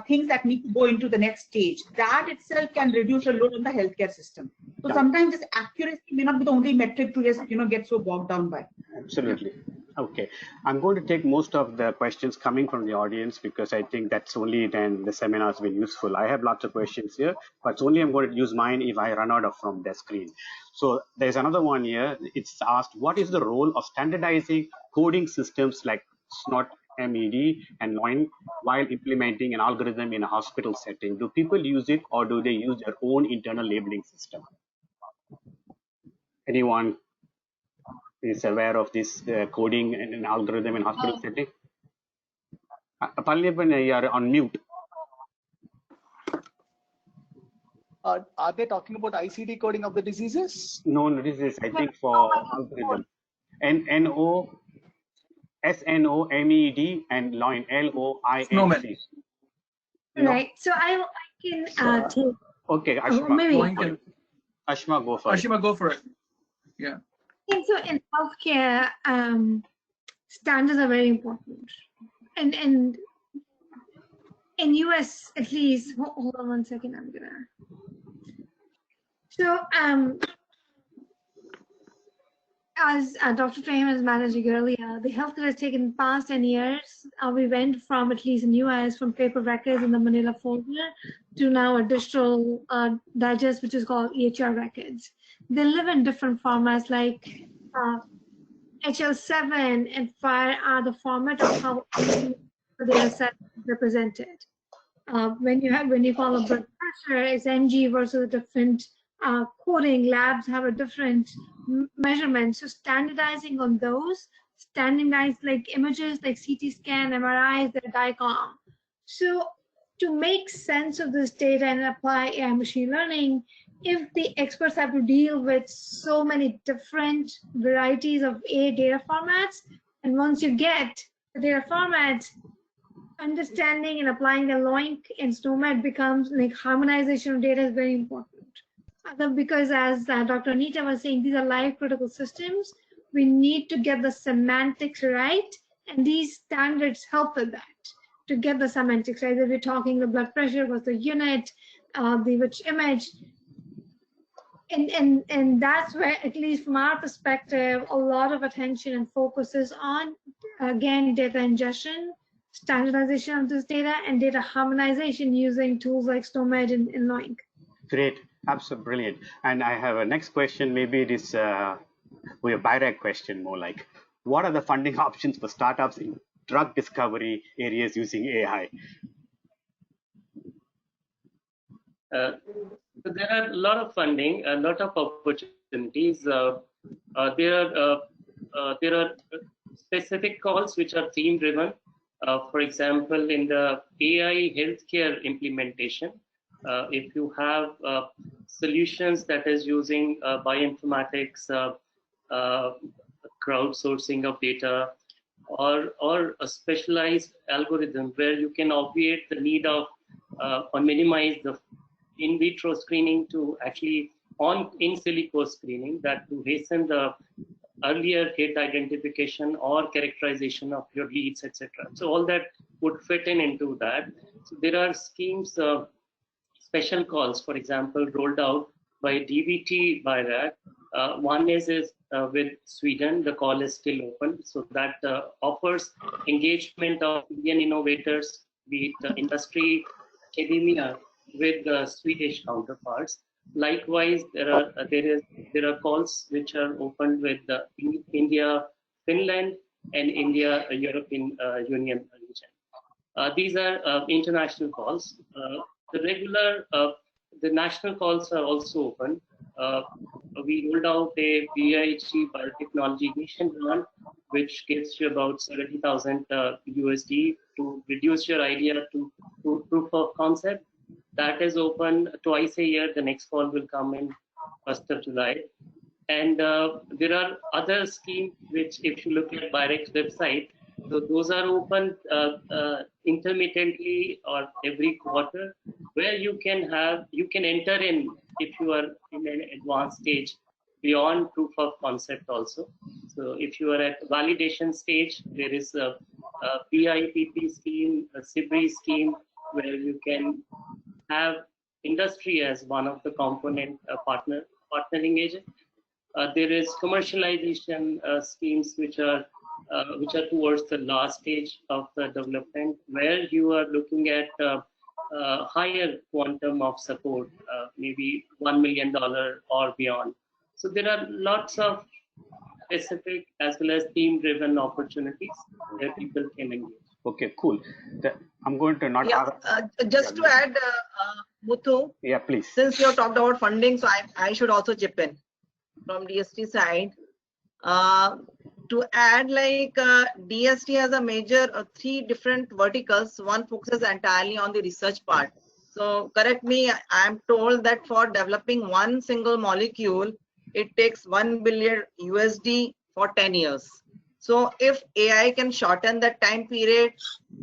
things that need to go into the next stage. That itself can reduce the load on the healthcare system. So sometimes this accuracy may not be the only metric to just, you know, get so bogged down by. Absolutely. Okay. I'm going to take most of the questions coming from the audience because I think that's only then the seminar has been useful. I have lots of questions here, but only I'm going to use mine if I run out of from the screen. So there's another one here. It's asked, what is the role of standardizing coding systems like SNOT, MED and LOIN while implementing an algorithm in a hospital setting? Do people use it or do they use their own internal labeling system? Anyone is aware of this coding and an algorithm in hospital setting? Palaniappan, you are on mute. Are they talking about ICD coding of the diseases? No, this is, I think, for algorithm. SNOMED and LOIN, LOINC. Right. So I can take. Okay, Aashima. Maybe. Aashima, go for it. Aashima, go for it. Yeah. I think so. In healthcare, standards are very important, and in US at least. Hold on 1 second. I'm gonna. So as Dr. Trehan was managing earlier, the healthcare has taken the past 10 years. We went from, at least in US, from paper records in the Manila folder to now a digital digest, which is called EHR records. They live in different formats, like HL7 and FIRE are the format of how the data set is represented. When you call a blood pressure, it's mg versus a different coding. Labs have a different measurement. So standardizing on those, standardized like images like CT scan, MRIs, they're DICOM. So to make sense of this data and apply AI machine learning, if the experts have to deal with so many different varieties of data formats, and once you get the data formats, understanding and applying the LOINC and SNOMED becomes like harmonization of data is very important. Because as Dr. Anita was saying, these are life critical systems. We need to get the semantics right, and these standards help with that, to get the semantics right. If we're talking the blood pressure was the unit, the which image, and that's where, at least from our perspective, a lot of attention and focus is on, again, data ingestion, standardization of this data, and data harmonization using tools like SNOMED and LOINC. Great, absolutely brilliant. And I have a next question. Maybe it is a BIRAC question, more like, what are the funding options for startups in drug discovery areas using AI? So there are a lot of funding, a lot of opportunities. There are specific calls which are theme driven. For example, in the AI healthcare implementation, if you have solutions that is using bioinformatics, crowdsourcing of data, or a specialized algorithm where you can obviate the need of or minimize the in vitro screening to actually on in silico screening, that to hasten the earlier hit identification or characterization of your leads, etc. So all that would fit into that. So there are schemes, special calls, for example, rolled out by DBT BIRAC. One is with Sweden. The call is still open, so that offers engagement of Indian innovators, be it industry, academia, with the Swedish counterparts. Likewise, there are calls which are opened with India, Finland, and India European Union region. These are international calls. The national calls are also open. we rolled out a BIG biotechnology mission grant, which gives you about 70,000 USD to reduce your idea to proof of concept. That is open twice a year. The next call will come in 1st of July. And there are other schemes which, if you look at BIRAC's website, so those are open intermittently or every quarter, where you can enter in if you are in an advanced stage beyond proof of concept also. So if you are at validation stage, there is a PIPP scheme, a SIBRI scheme, where you can have industry as one of the component partnering agent. There is commercialization schemes which are towards the last stage of the development, where you are looking at higher quantum of support, maybe $1 million or beyond. So there are lots of specific as well as theme-driven opportunities where people can engage. Okay, cool. I'm going to not. Just to add, Muthu. Yeah, please. Since you have talked about funding, so I should also chip in from DST side. To add, like DST has a major 3 different verticals. One focuses entirely on the research part. So correct me, I am told that for developing one single molecule, it takes $1 billion USD for 10 years. So if AI can shorten that time period,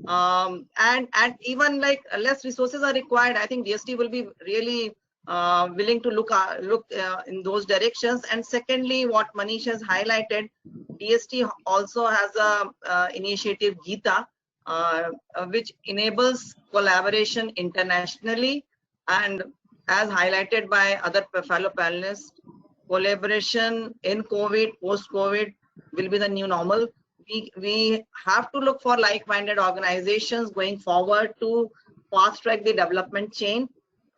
and even like less resources are required, I think DST will be really willing to look in those directions. And secondly, what Manish has highlighted, DST also has a initiative Geeta, which enables collaboration internationally, and as highlighted by other fellow panelists, collaboration in COVID, post-COVID will be the new normal. We have to look for like-minded organizations going forward to fast-track the development chain.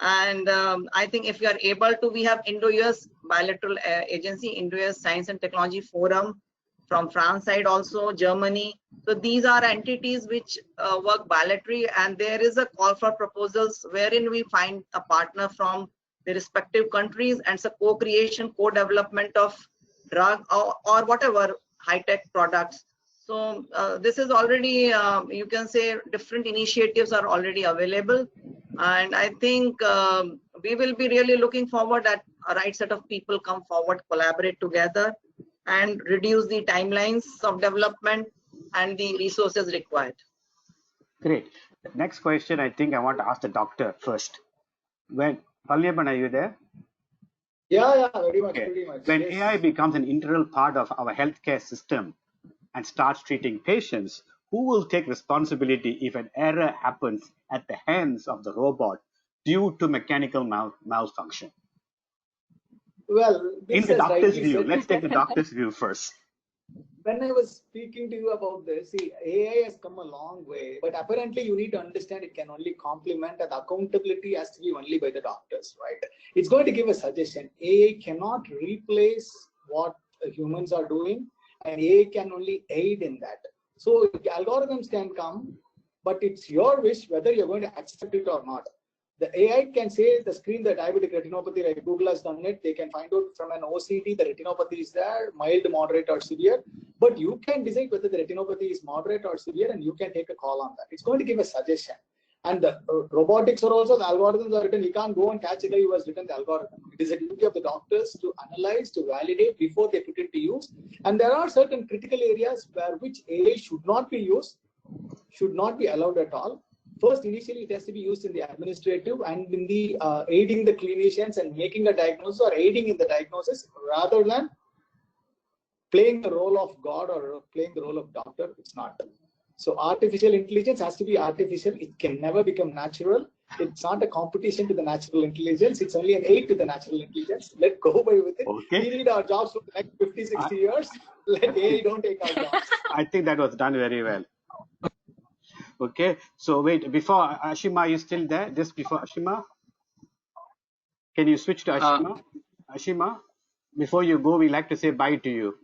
And I think if we are able to, we have Indo-US bilateral agency, Indo-US Science and Technology Forum from France side, also Germany. So these are entities which work bilaterally, and there is a call for proposals wherein we find a partner from the respective countries, and it's a co-creation, co-development of drug or whatever high-tech products. So this is already, you can say, different initiatives are already available. And I think we will be really looking forward that a right set of people come forward, collaborate together, and reduce the timelines of development and the resources required. Great. Next question, I think I want to ask the doctor first. Palaniappan, are you there? Yeah, very much, Okay. pretty much. When Yes. AI becomes an integral part of our healthcare system and starts treating patients, who will take responsibility if an error happens at the hands of the robot due to mechanical malfunction? Well, In the doctor's view, let's take the doctor's view first. When I was speaking to you about this, see, AI has come a long way, but apparently you need to understand it can only complement, and accountability has to be only by the doctors, right? It's going to give a suggestion. AI cannot replace what humans are doing, and AI can only aid in that. So algorithms can come, but it's your wish whether you're going to accept it or not. The AI can say the screen, the diabetic retinopathy, like Google has done it. They can find out from an OCT the retinopathy is there, mild, moderate, or severe. But you can decide whether the retinopathy is moderate or severe, and you can take a call on that. It's going to give a suggestion. And the robotics are also, the algorithms are written. You can't go and catch a guy who has written the algorithm. It is a duty of the doctors to analyze, to validate before they put it to use. And there are certain critical areas where which AI should not be used, should not be allowed at all. First, initially, it has to be used in the administrative and in the aiding the clinicians and making a diagnosis or aiding in the diagnosis, rather than playing the role of God or playing the role of doctor. It's not. So artificial intelligence has to be artificial. It can never become natural. It's not a competition to the natural intelligence. It's only an aid to the natural intelligence. Let go by with it. Okay. We need our jobs for the next 50, 60 years. Let AI don't take our jobs. I think that was done very well. Okay, so wait, before Aashima, are you still there? Just before Aashima? Can you switch to Aashima? Aashima, before you go, we'd like to say bye to you.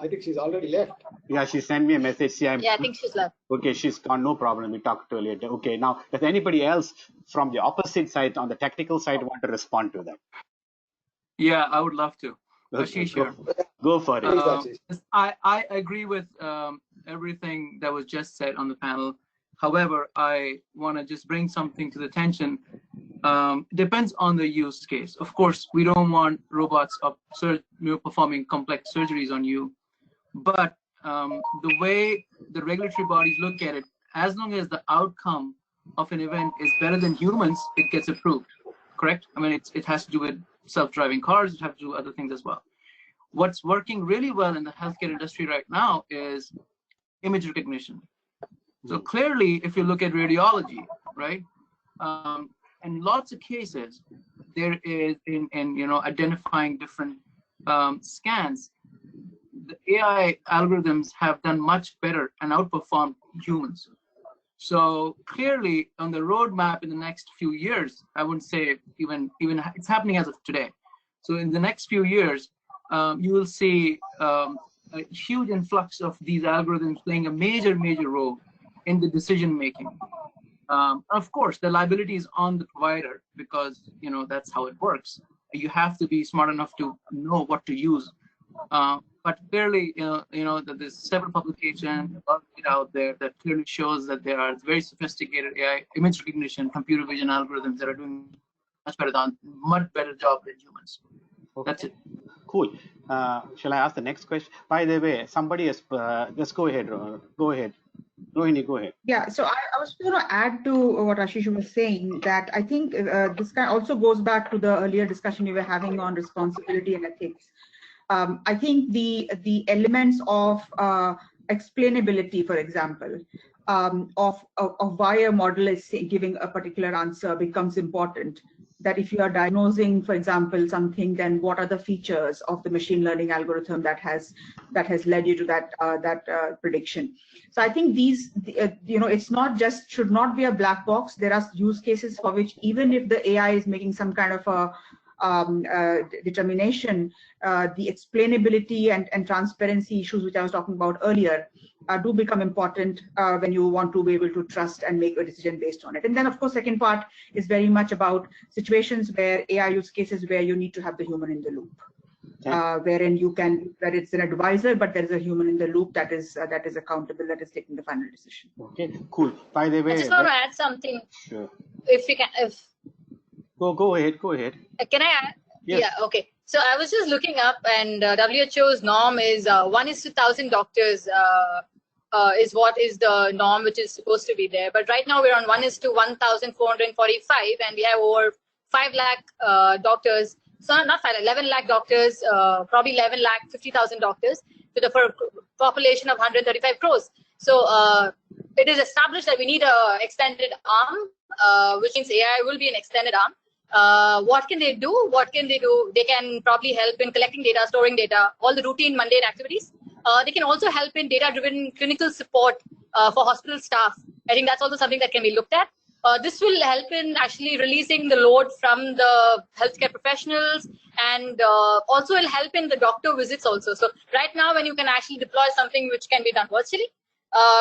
I think she's already left. Yeah, she sent me a message. Yeah, I think she's left. Okay, she's gone. No problem. We talked to her later. Okay, now does anybody else from the opposite side, on the technical side, want to respond to that? Yeah, I would love to. Okay, Ashish here. go for it. I agree with everything that was just said on the panel. However, I want to just bring something to the attention. Depends on the use case. Of course, we don't want robots performing complex surgeries on you, but the way the regulatory bodies look at it, as long as the outcome of an event is better than humans, it gets approved. Correct? I mean, it has to do with self-driving cars. It has to do other things as well. What's working really well in the healthcare industry right now is image recognition. So clearly, if you look at radiology, right, in lots of cases, there is in identifying different scans, the AI algorithms have done much better and outperformed humans. So clearly, on the roadmap in the next few years, I wouldn't say even it's happening as of today. So in the next few years, you will see a huge influx of these algorithms playing a major role in the decision making. Of course, the liability is on the provider because that's how it works. You have to be smart enough to know what to use. But clearly, that there's several publications out there that clearly shows that there are very sophisticated AI image recognition, computer vision algorithms that are doing much better job than humans. Okay. That's it. Cool. Shall I ask the next question? By the way, somebody has just go ahead. Go ahead. Rohini, go ahead. Yeah, so I was going to add to what Ashish was saying, that I think this kind also goes back to the earlier discussion we were having on responsibility and ethics. I think the elements of explainability, for example, of why a model is giving a particular answer becomes important. That if you are diagnosing, for example, something, then what are the features of the machine learning algorithm that has led you to that prediction? So I think these, it's not just, should not be a black box. There are use cases for which even if the AI is making some kind of a determination, the explainability and transparency issues, which I was talking about earlier, do become important when you want to be able to trust and make a decision based on it. And then, of course, second part is very much about situations where AI use cases where you need to have the human in the loop, wherein where it's an advisor, but there is a human in the loop that is accountable, that is taking the final decision. Okay, cool. By the way, I just want to add something. Sure. If we can, Go ahead. Can I add? Yes. Yeah, okay. So I was just looking up, and WHO's norm is 1:1,000 doctors is what is the norm, which is supposed to be there. But right now we're on 1:1,445, and we have over 5 lakh doctors. So not 5, 11 lakh doctors, probably 11,50,000 doctors, with a population of 135 crores. So it is established that we need a extended arm, which means AI will be an extended arm. What can they do? They can probably help in collecting data, storing data, all the routine mundane activities. They can also help in data-driven clinical support for hospital staff. I think that's also something that can be looked at. This will help in actually releasing the load from the healthcare professionals, and also will help in the doctor visits also. So right now, when you can actually deploy something which can be done virtually,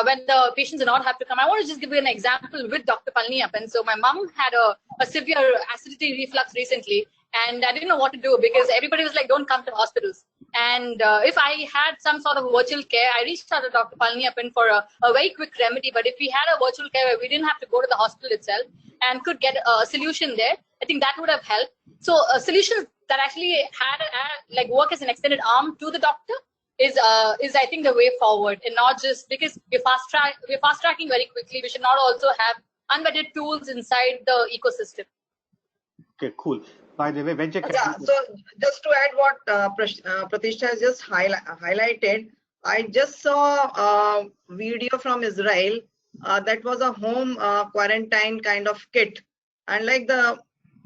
when the patients do not have to come. I want to just give you an example with Dr. Palaniappan. So my mom had a severe acidity reflux recently, and I didn't know what to do because everybody was like, don't come to hospitals. And if I had some sort of virtual care, I reached out to Dr. Palaniappan for a very quick remedy. But if we had a virtual care where we didn't have to go to the hospital itself and could get a solution there, I think that would have helped. So solutions that actually had work as an extended arm to the doctor is I think the way forward, and not just because we're fast tracking very quickly. We should not also have unvetted tools inside the ecosystem. Okay, cool. By the way, venture capital. So just to add what Prathistha has just highlighted, I just saw a video from Israel that was a home quarantine kind of kit, and like the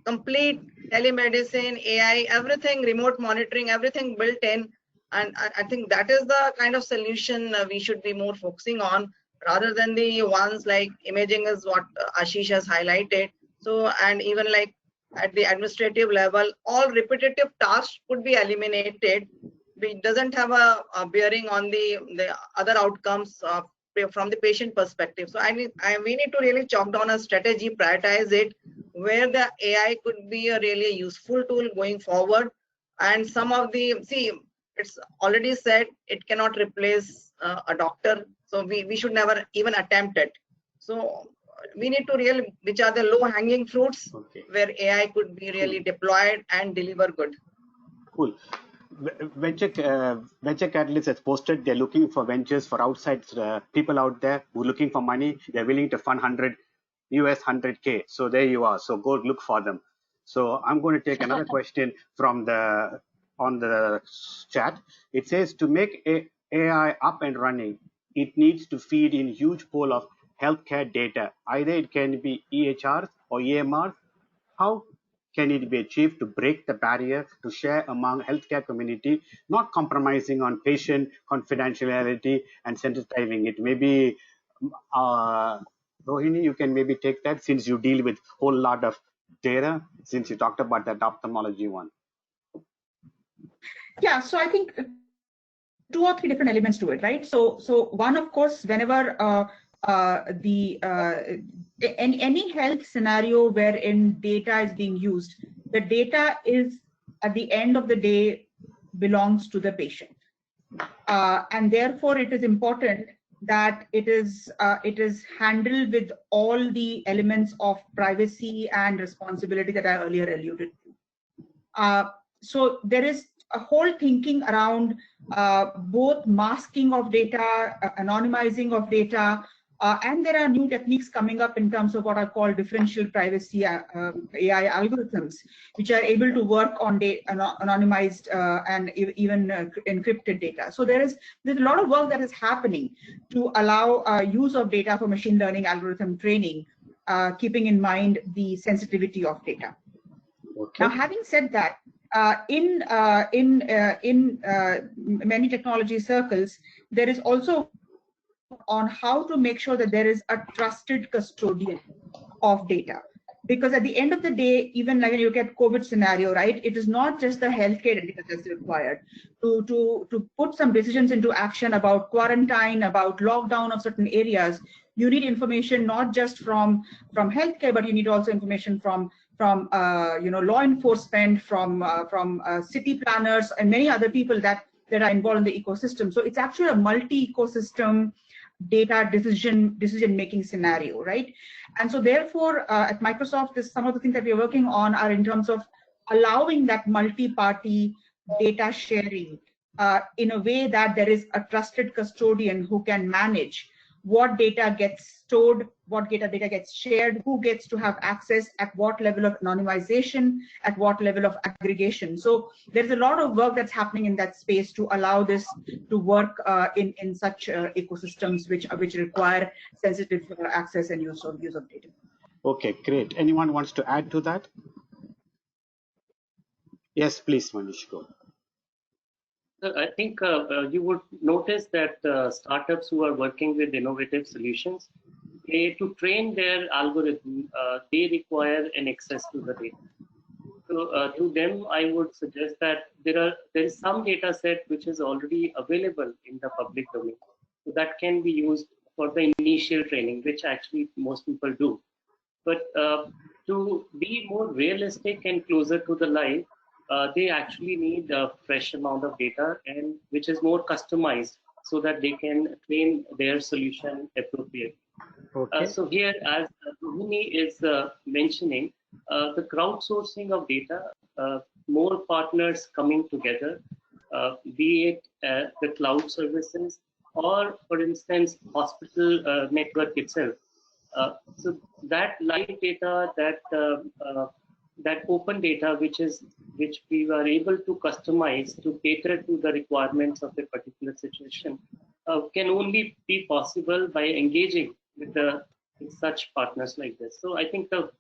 complete telemedicine, AI, everything, remote monitoring, everything built in. And I think that is the kind of solution we should be more focusing on, rather than the ones like imaging is what Ashish has highlighted. So, and even like at the administrative level, all repetitive tasks could be eliminated it doesn't have a bearing on the other outcomes from the patient perspective. So we need to really chalk down a strategy, prioritize it, where the AI could be a really useful tool going forward. And some of it's already said it cannot replace a doctor. So we should never even attempt it. So we need to really, which are the low hanging fruits where AI could be really deployed and deliver good. Cool. Venture capitalists has posted they're looking for ventures for outside people out there who are looking for money. They're willing to fund $100K. So there you are. So go look for them. So I'm going to take another question from on the chat. It says to make AI up and running, it needs to feed in huge pool of healthcare data. Either it can be EHRs or EMRs. How can it be achieved to break the barrier to share among healthcare community, not compromising on patient confidentiality and sensitizing it? Maybe Rohini, you can maybe take that since you deal with whole lot of data, since you talked about that ophthalmology one. Yeah, so I think 2 or 3 different elements to it, right? So one, of course, whenever any health scenario wherein data is being used, the data is at the end of the day belongs to the patient, and therefore it is important that it is handled with all the elements of privacy and responsibility that I earlier alluded to. So there is a whole thinking around both masking of data, anonymizing of data, and there are new techniques coming up in terms of what are called differential privacy AI algorithms, which are able to work on anonymized and even encrypted data. So there's a lot of work that is happening to allow use of data for machine learning algorithm training, keeping in mind the sensitivity of data. Okay. Now, having said that, in many technology circles, there is also on how to make sure that there is a trusted custodian of data. Because at the end of the day, even like when you look at COVID scenario, right, it is not just the healthcare data that's required to put some decisions into action about quarantine, about lockdown of certain areas. You need information not just from healthcare, but you need also information from law enforcement, from city planners, and many other people that are involved in the ecosystem. So it's actually a multi-ecosystem data decision-making scenario, right? And so therefore, at Microsoft, some of the things that we're working on are in terms of allowing that multi-party data sharing in a way that there is a trusted custodian who can manage what data gets stored, what data gets shared, who gets to have access, at what level of anonymization, at what level of aggregation. So there's a lot of work that's happening in that space to allow this to work in such ecosystems which require sensitive access and use of data. Okay, great. Anyone wants to add to that? Yes, please, Manish, go. I think you would notice that startups who are working with innovative solutions, to train their algorithm, they require an access to the data. So to them, I would suggest that there is some data set which is already available in the public domain. So that can be used for the initial training, which actually most people do. But to be more realistic and closer to the life, they actually need a fresh amount of data, and which is more customized so that they can train their solution appropriately. Okay. So here, as Rohini is mentioning, the crowdsourcing of data, more partners coming together, be it the cloud services or, for instance, hospital network itself. So that live data, that open data, which we were able to customize to cater to the requirements of a particular situation, can only be possible by engaging with such partners like this. So I think the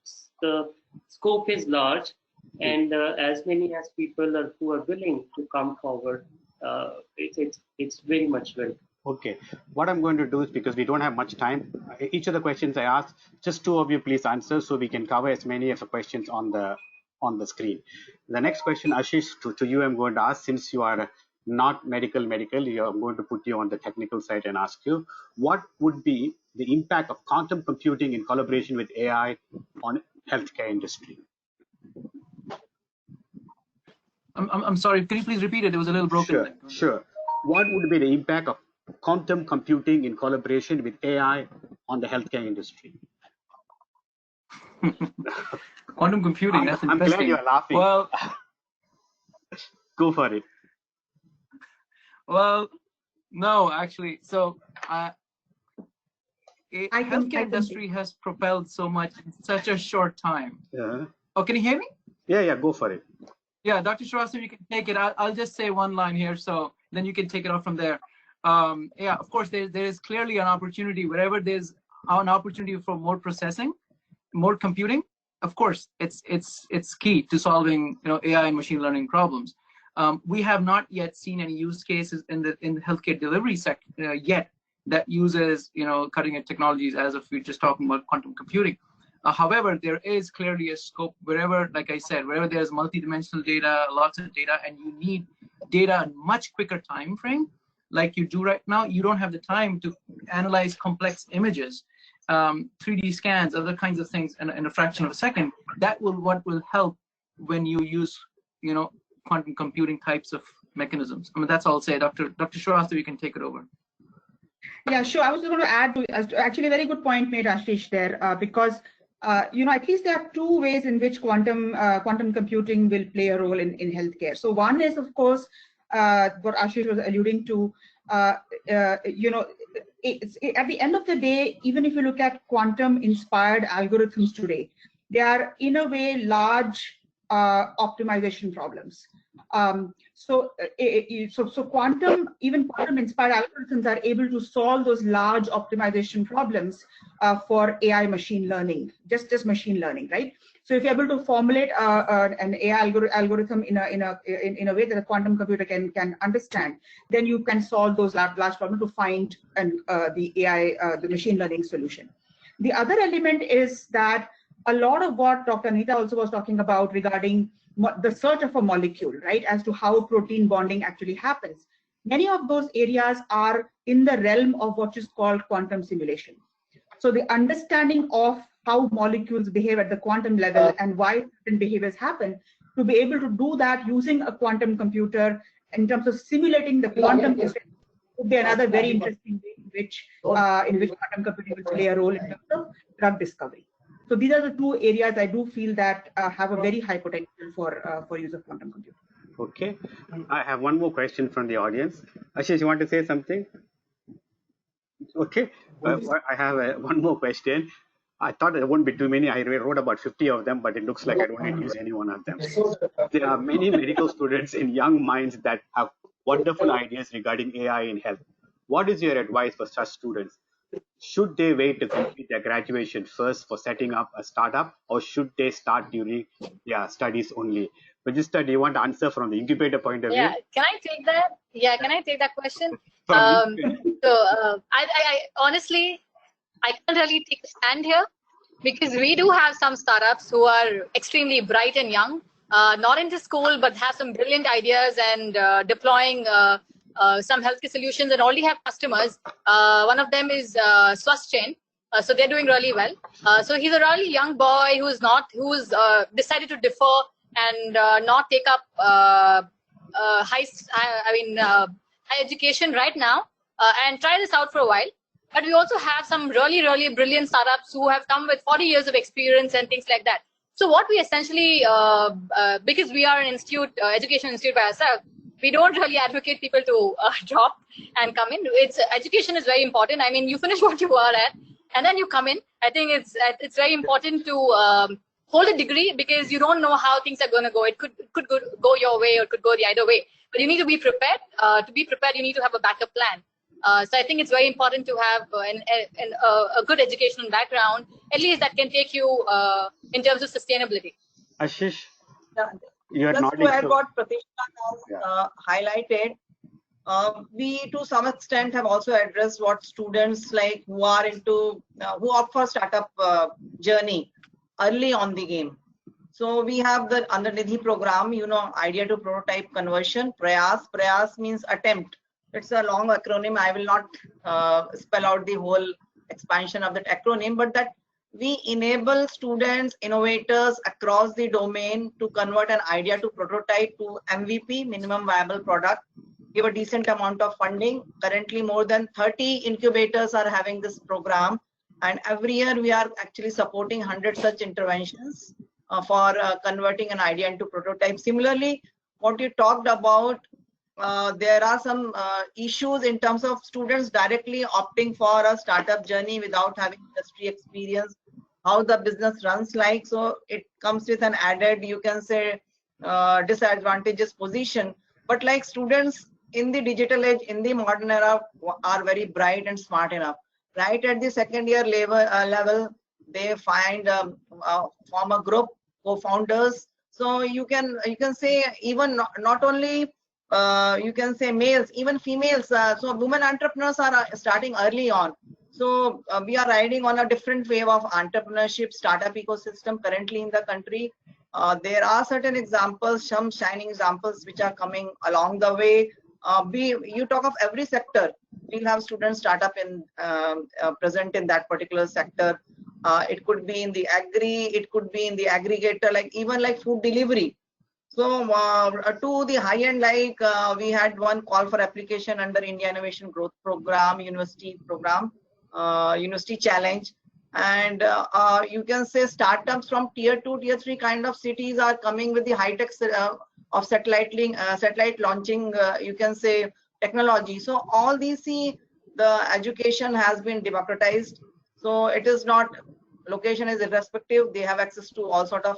scope is large, and as many as people who are willing to come forward, it's very much welcome. Okay, what I'm going to do is, because we don't have much time, each of the questions I asked, just 2 of you please answer so we can cover as many of the questions on the screen. The next question, Ashish, to you I'm going to ask, since you are not medical. I'm going to put you on the technical side and ask you, what would be the impact of quantum computing in collaboration with AI on healthcare industry? I'm sorry, can you please repeat it? It was a little broken. Sure. What would be the impact of quantum computing in collaboration with AI on the healthcare industry? Quantum computing, that's interesting. I'm glad you're laughing. Well, go for it. Well, no, actually. So, healthcare industry has propelled so much in such a short time. Yeah. Oh, can you hear me? Yeah, go for it. Yeah, Dr. Srivathsa, you can take it. I'll just say one line here, so then you can take it off from there. Yeah, of course, there is clearly an opportunity wherever there's an opportunity for more processing, more computing. Of course, it's key to solving AI and machine learning problems. We have not yet seen any use cases in the healthcare delivery sector yet that uses cutting edge technologies, as if we're just talking about quantum computing. However, there is clearly a scope wherever, like I said, wherever there's multidimensional data, lots of data, and you need data in much quicker time frame, like you do right now. You don't have the time to analyze complex images, 3D scans, other kinds of things in a fraction of a second. That what will help when you use, quantum computing types of mechanisms. I mean, that's all I'll say. Dr. Srivathsa, you can take it over. Yeah, sure. I was just going to add to actually a very good point made, Ashish, there, because at least there are two ways in which quantum computing will play a role in healthcare. So one is, of course, what Ashish was alluding to. At the end of the day, even if you look at quantum-inspired algorithms today, they are in a way large optimization problems. So quantum-inspired algorithms are able to solve those large optimization problems for AI machine learning, just machine learning, right? So if you're able to formulate an AI algorithm in a way that a quantum computer can understand, then you can solve those large problems to find the the machine learning solution. The other element is that a lot of what Dr. Anita also was talking about regarding the search of a molecule, right, as to how protein bonding actually happens. Many of those areas are in the realm of what is called quantum simulation. So the understanding of how molecules behave at the quantum level and why certain behaviors happen, to be able to do that using a quantum computer in terms of simulating the quantum system would be another very interesting way in which quantum computing will play a role in terms of drug discovery. So these are the two areas I do feel that have a very high potential for use of quantum computing. Okay, I have one more question from the audience. Ashish, you want to say something? Okay, I have one more question. I thought there wouldn't be too many. I wrote about 50 of them, but it looks like I don't need to use any one of them. There are many medical students in young minds that have wonderful ideas regarding AI in health. What is your advice for such students? Should they wait to complete their graduation first for setting up a startup, or should they start during their studies only? Prathistha, do you want to answer from the incubator point of view? Yeah, can I take that? Yeah, can I take that question? I honestly, I can't really take a stand here, because we do have some startups who are extremely bright and young, not into school, but have some brilliant ideas and deploying some healthcare solutions and already have customers. One of them is Jain. So they're doing really well. So he's a really young boy who's decided to defer and not take up high education right now and try this out for a while. But we also have some really, really brilliant startups who have come with 40 years of experience and things like that. So what we essentially, because we are an education institute by ourselves, we don't really advocate people to drop and come in. Education is very important. I mean, you finish what you are at, and then you come in. I think it's very important to hold a degree, because you don't know how things are going to go. It could go your way, or it could go the other way. But you need to be prepared. To be prepared, you need to have a backup plan. So I think it's very important to have a good educational background, at least that can take you in terms of sustainability. Ashish, just to add what Prathistha has highlighted, we to some extent have also addressed what students like who opt for startup journey early on the game. So we have the under Nidhi program, idea to prototype conversion, Prayas. Prayas means attempt. It's a long acronym. I will not spell out the whole expansion of that acronym, but that we enable students, innovators across the domain to convert an idea to prototype to MVP, minimum viable product, give a decent amount of funding. Currently, more than 30 incubators are having this program. And every year we are actually supporting 100 such interventions for converting an idea into prototype. Similarly, what you talked about, there are some issues in terms of students directly opting for a startup journey without having industry experience, how the business runs like. So it comes with an added, you can say, disadvantageous position. But like students in the digital age, in the modern era, are very bright and smart enough. Right at the second year level, they find form a group, co-founders. So you can say even not only you can say males, even females. So women entrepreneurs are starting early on. So we are riding on a different wave of entrepreneurship, startup ecosystem currently in the country. There are certain examples, some shining examples which are coming along the way. You talk of every sector, we'll have students startup in present in that particular sector. It could be in the agri, it could be in the aggregator, like even like food delivery. So to the high end, like we had one call for application under India Innovation Growth Program, University Program, University Challenge. And you can say startups from tier 2, tier 3 kind of cities are coming with the high tech of satellite launching, you can say, technology. So all these, see, the education has been democratized. So it is not, location is irrespective. They have access to all sort of,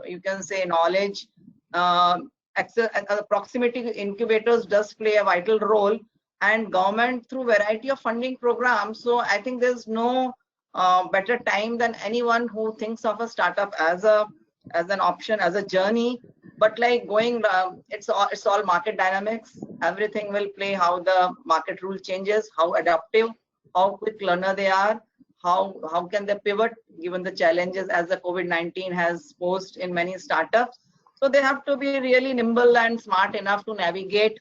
you can say, knowledge. Access, proximity incubators does play a vital role, and government through variety of funding programs. So I think there's no better time than anyone who thinks of a startup as an option, as a journey. But like going, it's all market dynamics. Everything will play how the market rule changes, how adaptive, how quick learner they are, how can they pivot given the challenges as the COVID-19 has posed in many startups. So they have to be really nimble and smart enough to navigate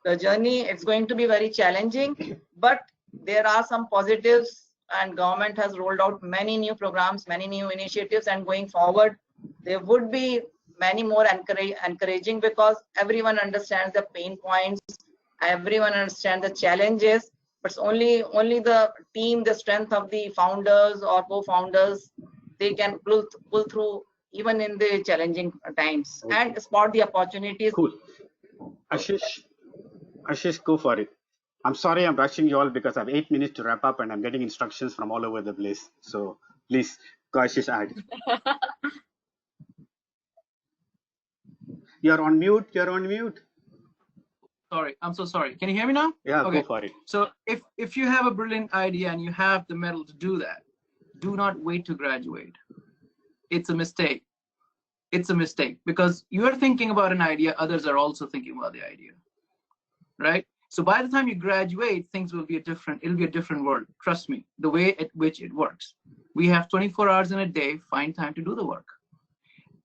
the journey. It's going to be very challenging, but there are some positives, and government has rolled out many new programs, many new initiatives, and going forward, there would be many more encouraging, because everyone understands the pain points, everyone understands the challenges, but it's only the team, the strength of the founders or co-founders, they can pull through even in the challenging times, okay, and spot the opportunities. Cool. Ashish, go for it. I'm sorry I'm rushing you all because I have 8 minutes to wrap up and I'm getting instructions from all over the place. So please, go Ashish, add. You're on mute. Sorry, I'm so sorry. Can you hear me now? Yeah, okay. Go for it. So if you have a brilliant idea and you have the mettle to do that, do not wait to graduate. It's a mistake. It's a mistake because you are thinking about an idea, others are also thinking about the idea, right? So by the time you graduate, things will be it'll be a different world. Trust me, the way at which it works. We have 24 hours in a day, find time to do the work.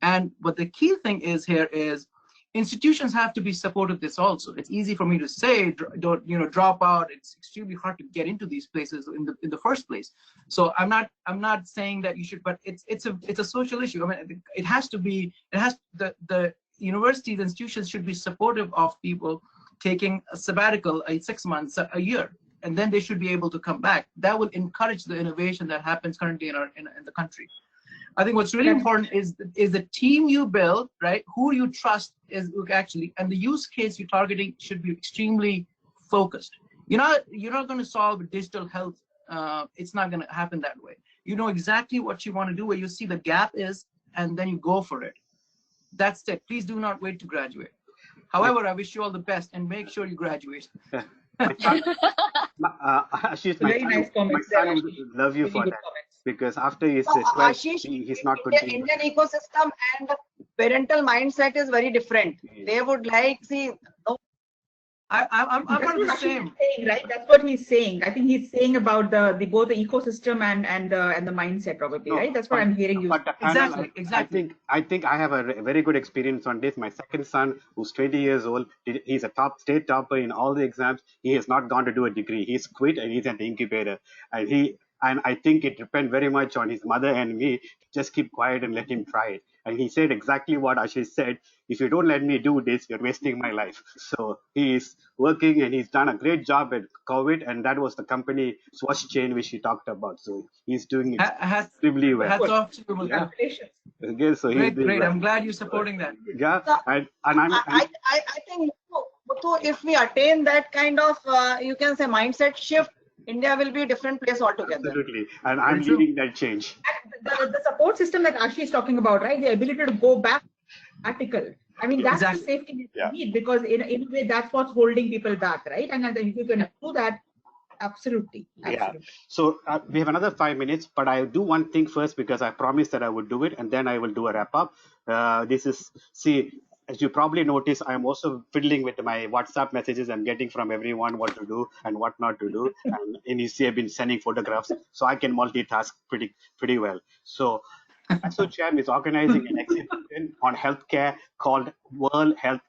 And what the key thing is here is institutions have to be supportive of this also. It's easy for me to say, don't drop out. It's extremely hard to get into these places in the first place. So I'm not saying that you should, but it's a social issue. I mean, the universities, institutions should be supportive of people taking a sabbatical, 6 months, a year, and then they should be able to come back. That will encourage the innovation that happens currently in the country. I think what's really important is the team you build, right? Who you trust is actually, and the use case you're targeting should be extremely focused. You're not going to solve digital health. It's not going to happen that way. You know exactly what you want to do, where you see the gap is, and then you go for it. That's it. Please do not wait to graduate. However, I wish you all the best and make sure you graduate. Ashish, my son would love you for that. Because after his 12th, he's not continuing. Indian ecosystem and the parental mindset is very different. They would like, see, I'm one of the same. Saying, right? That's what he's saying. I think he's saying about the both the ecosystem and the mindset, probably, No, right? That's what I'm hearing you. But Exactly, I exactly. think I have a very good experience on this. My second son, who's 20 years old, he's a state topper in all the exams. He has not gone to do a degree. He's quit and he's at the incubator. And I think it depends very much on his mother and me to just keep quiet and let him try it. And he said exactly what Ashish said. If you don't let me do this, you're wasting my life. So he is working and he's done a great job at COVID. And that was the company Swash Chain, which he talked about. So he's doing it extremely well. Hats off to you, Yeah. Okay, so great, great. I'm glad you're supporting that. Yeah, So, I think, Muthu, if we attain that kind of, you can say, mindset shift, India will be a different place altogether. absolutely, and I'm leading that change. The support system that Ashish is talking about, right? The ability to go back article. I mean, that's the safety net you need, because in a way that's what's holding people back, right? And if you can do that, absolutely. Yeah. So we have another 5 minutes, but I'll do one thing first because I promised that I would do it, and then I will do a wrap up. As you probably notice, I'm also fiddling with my WhatsApp messages I'm getting from everyone what to do and what not to do. And you see, I've been sending photographs, so I can multitask pretty well. So ASSOCHAM is organizing an exhibition on healthcare called World Health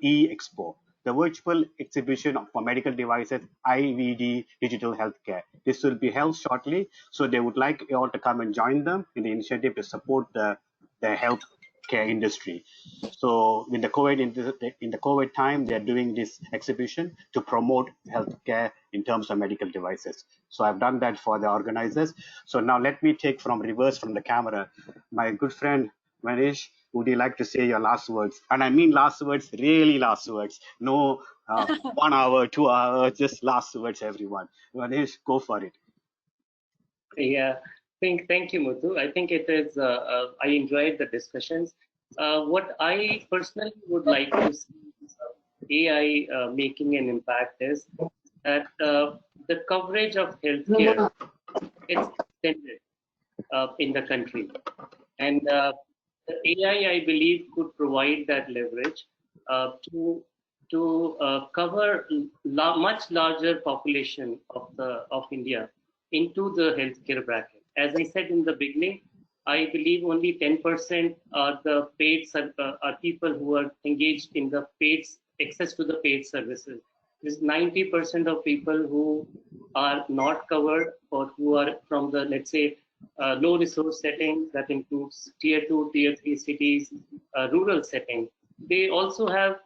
E-Expo, the virtual exhibition for medical devices, IVD digital healthcare. This will be held shortly, so they would like you all to come and join them in the initiative to support the healthcare industry. So in the COVID time, they're doing this exhibition to promote healthcare in terms of medical devices. So I've done that for the organizers. So now let me take from reverse from the camera, my good friend Manish. Would you like to say your last words? And I mean last words, really last words. No 1 hour, 2 hours, just last words, everyone. Manish, go for it. Yeah, thank you, Muthu. I think it is, I enjoyed the discussions. What I personally would like to see AI making an impact is that the coverage of healthcare is extended in the country. And the AI, I believe, could provide that leverage to cover much larger population of India into the healthcare bracket. As I said in the beginning, I believe only 10% are the paid are people who are engaged in the paid access to the paid services. There's 90% of people who are not covered or who are from the, let's say, low resource setting, that includes tier 2, tier 3 cities, rural setting. They also have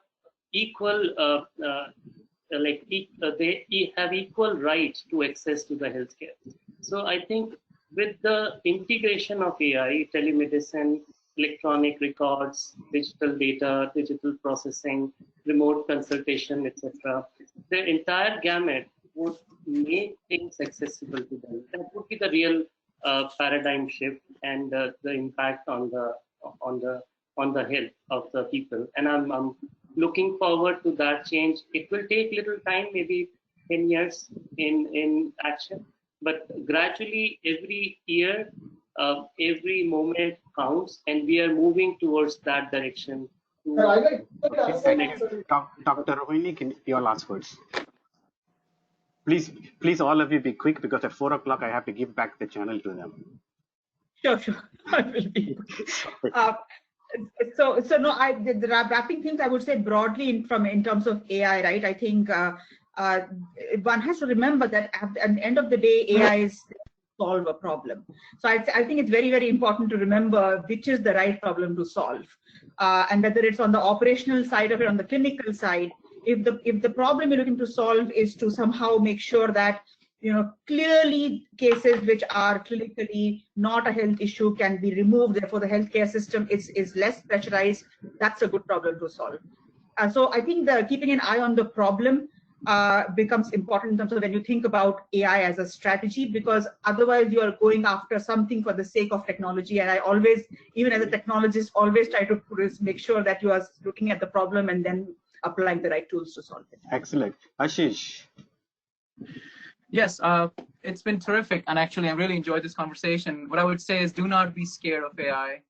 equal they have equal right to access to the healthcare. So I think with the integration of AI, telemedicine, electronic records, digital data, digital processing, remote consultation, etc., the entire gamut would make things accessible to them. That would be the real paradigm shift and the impact on the health of the people. And I'm looking forward to that change. It will take little time, maybe 10 years in action, but gradually every year, every moment counts, and we are moving towards that direction. Dr. Rohini, your last words. Please, all of you be quick, because at 4 o'clock I have to give back the channel to them. Sure. I will be. So no, the wrapping things I would say broadly in terms of AI, right? I think one has to remember that at the end of the day, AI is to solve a problem. So I think it's very, very important to remember which is the right problem to solve, and whether it's on the operational side of it, on the clinical side. If the problem you're looking to solve is to somehow make sure that clearly cases which are clinically not a health issue can be removed, therefore the healthcare system is less pressurized, that's a good problem to solve. So I think keeping an eye on the problem becomes important in terms of when you think about AI as a strategy, because otherwise you are going after something for the sake of technology. And I always, even as a technologist, always try to make sure that you are looking at the problem and then applying the right tools to solve it. Excellent. Ashish. Yes, it's been terrific. And actually, I really enjoyed this conversation. What I would say is do not be scared of AI.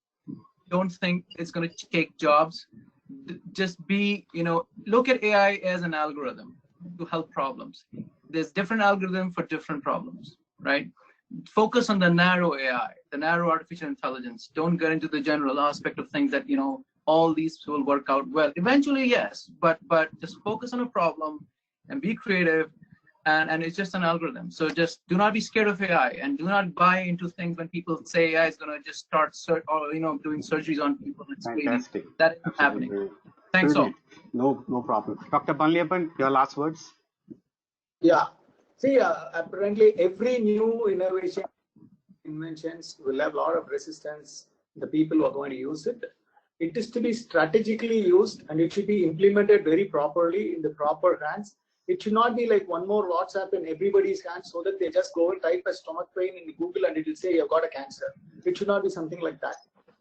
Don't think it's going to take jobs. just be, look at AI as an algorithm to help problems. There's different algorithms for different problems, right? Focus on the narrow AI, the narrow artificial intelligence. Don't get into the general aspect of things that, all these will work out well. Eventually, yes, but just focus on a problem and be creative, and it's just an algorithm. So just do not be scared of AI, and do not buy into things when people say AI is going to just start doing surgeries on people. It's Fantastic. crazy. That isn't happening. Thanks all. No problem. Dr. Palaniappan, your last words? Yeah. See, apparently every new innovation, inventions will have a lot of resistance. The people who are going to use it. It is to be strategically used, and it should be implemented very properly in the proper hands. It should not be like one more WhatsApp in everybody's hands so that they just go and type a stomach pain in Google and it will say you've got a cancer. It should not be something like that.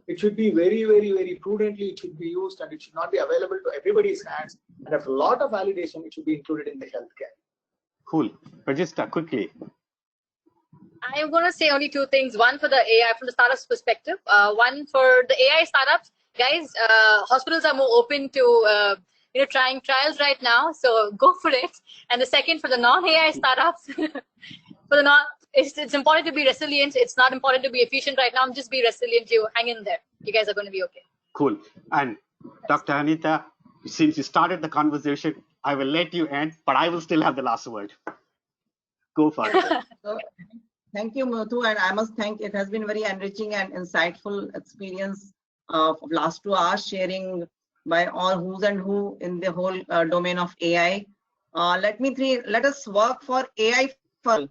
It should be very, very, very prudently. It should be used, and it should not be available to everybody's hands. And after a lot of validation, it should be included in the healthcare. Cool. Prathistha, quickly. I'm going to say only two things. One for the AI from the startups perspective. One for the AI startups. Guys, hospitals are more open to trying trials right now, so go for it. And the second for the non-AI startups, it's important to be resilient. It's not important to be efficient right now. Just be resilient. You hang in there. You guys are going to be okay. Cool. And Dr. Anita, since you started the conversation, I will let you end, but I will still have the last word. Go for it. Thank you, Muthu, and I must thank. It has been very enriching and insightful experience of last 2 hours, sharing by all who's and who in the whole domain of AI. Let us work for AI first.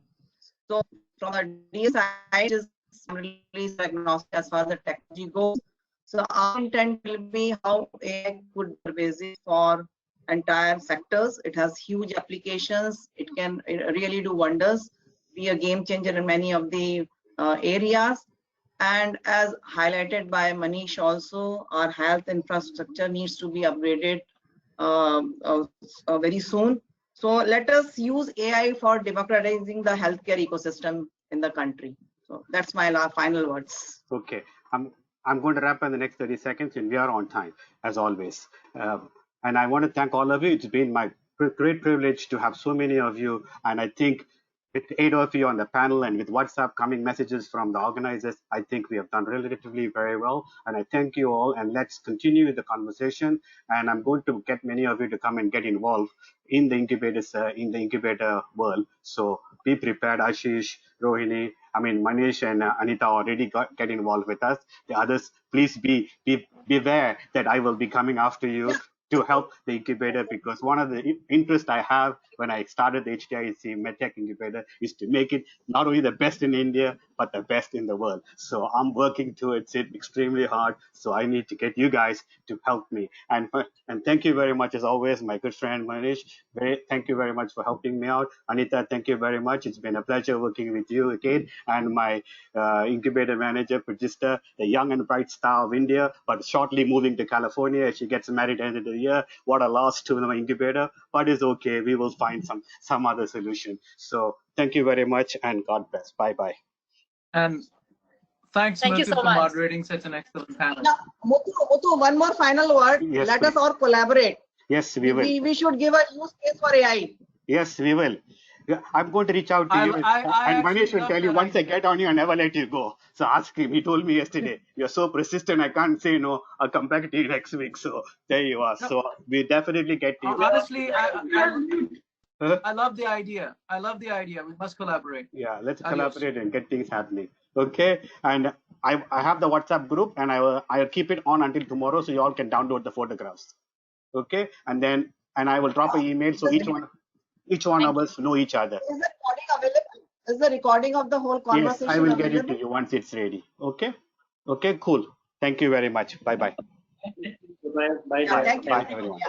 So from the DS side is release agnostic as far as the technology goes. So our intent will be how AI could be pervasive for entire sectors. It has huge applications. It can really do wonders, be a game changer in many of the areas. And as highlighted by Manish also, our health infrastructure needs to be upgraded very soon. So let us use AI for democratizing the healthcare ecosystem in the country. So that's my final words. Okay, I'm going to wrap in the next 30 seconds, and we are on time as always. And I want to thank all of you. It's been my great privilege to have so many of you, and I think with 8 of you on the panel and with WhatsApp coming messages from the organizers, I think we have done relatively very well. And I thank you all, and let's continue the conversation. And I'm going to get many of you to come and get involved in the incubators, in the incubator world. So be prepared. Ashish, Rohini, Manish and Anita already get involved with us. The others, please beware that I will be coming after you to help the incubator, because one of the interests I have when I started the HTIC MedTech incubator is to make it not only the best in India, but the best in the world. So I'm working towards it extremely hard. So I need to get you guys to help me. And thank you very much, as always, my good friend Manish. Thank you very much for helping me out. Anita, thank you very much. It's been a pleasure working with you again. And my incubator manager, Prathistha, the young and bright star of India, but shortly moving to California as she gets married at the end of the year. What a loss to my incubator, but it's okay. We will find some other solution. So thank you very much, and God bless. Bye-bye. And thanks, Thank Muthu, you so for much. moderating such an excellent panel. Now, Muthu, one more final word. Yes, Let please. us all collaborate. Yes, we will. We should give a use case for AI. Yes, we will. Yeah, I'm going to reach out to you. And Manish will tell you, once I get on you, I never let you go. So ask him. He told me yesterday, you're so persistent, I can't say no. I'll come back to you next week. So there you are. So we definitely get to you. Honestly, I love the idea. I love the idea. We must collaborate. Yeah, let's collaborate and get things happening. Okay. And I have the WhatsApp group, and I'll keep it on until tomorrow, so you all can download the photographs. Okay. And I will drop an email so each one of us know each other. Is the recording available? Is the recording of the whole conversation Yes, I will available? get it to you once it's ready. Okay. Okay, cool. Thank you very much. Bye-bye. Bye. Yeah, thank you. Bye, everyone. Yeah.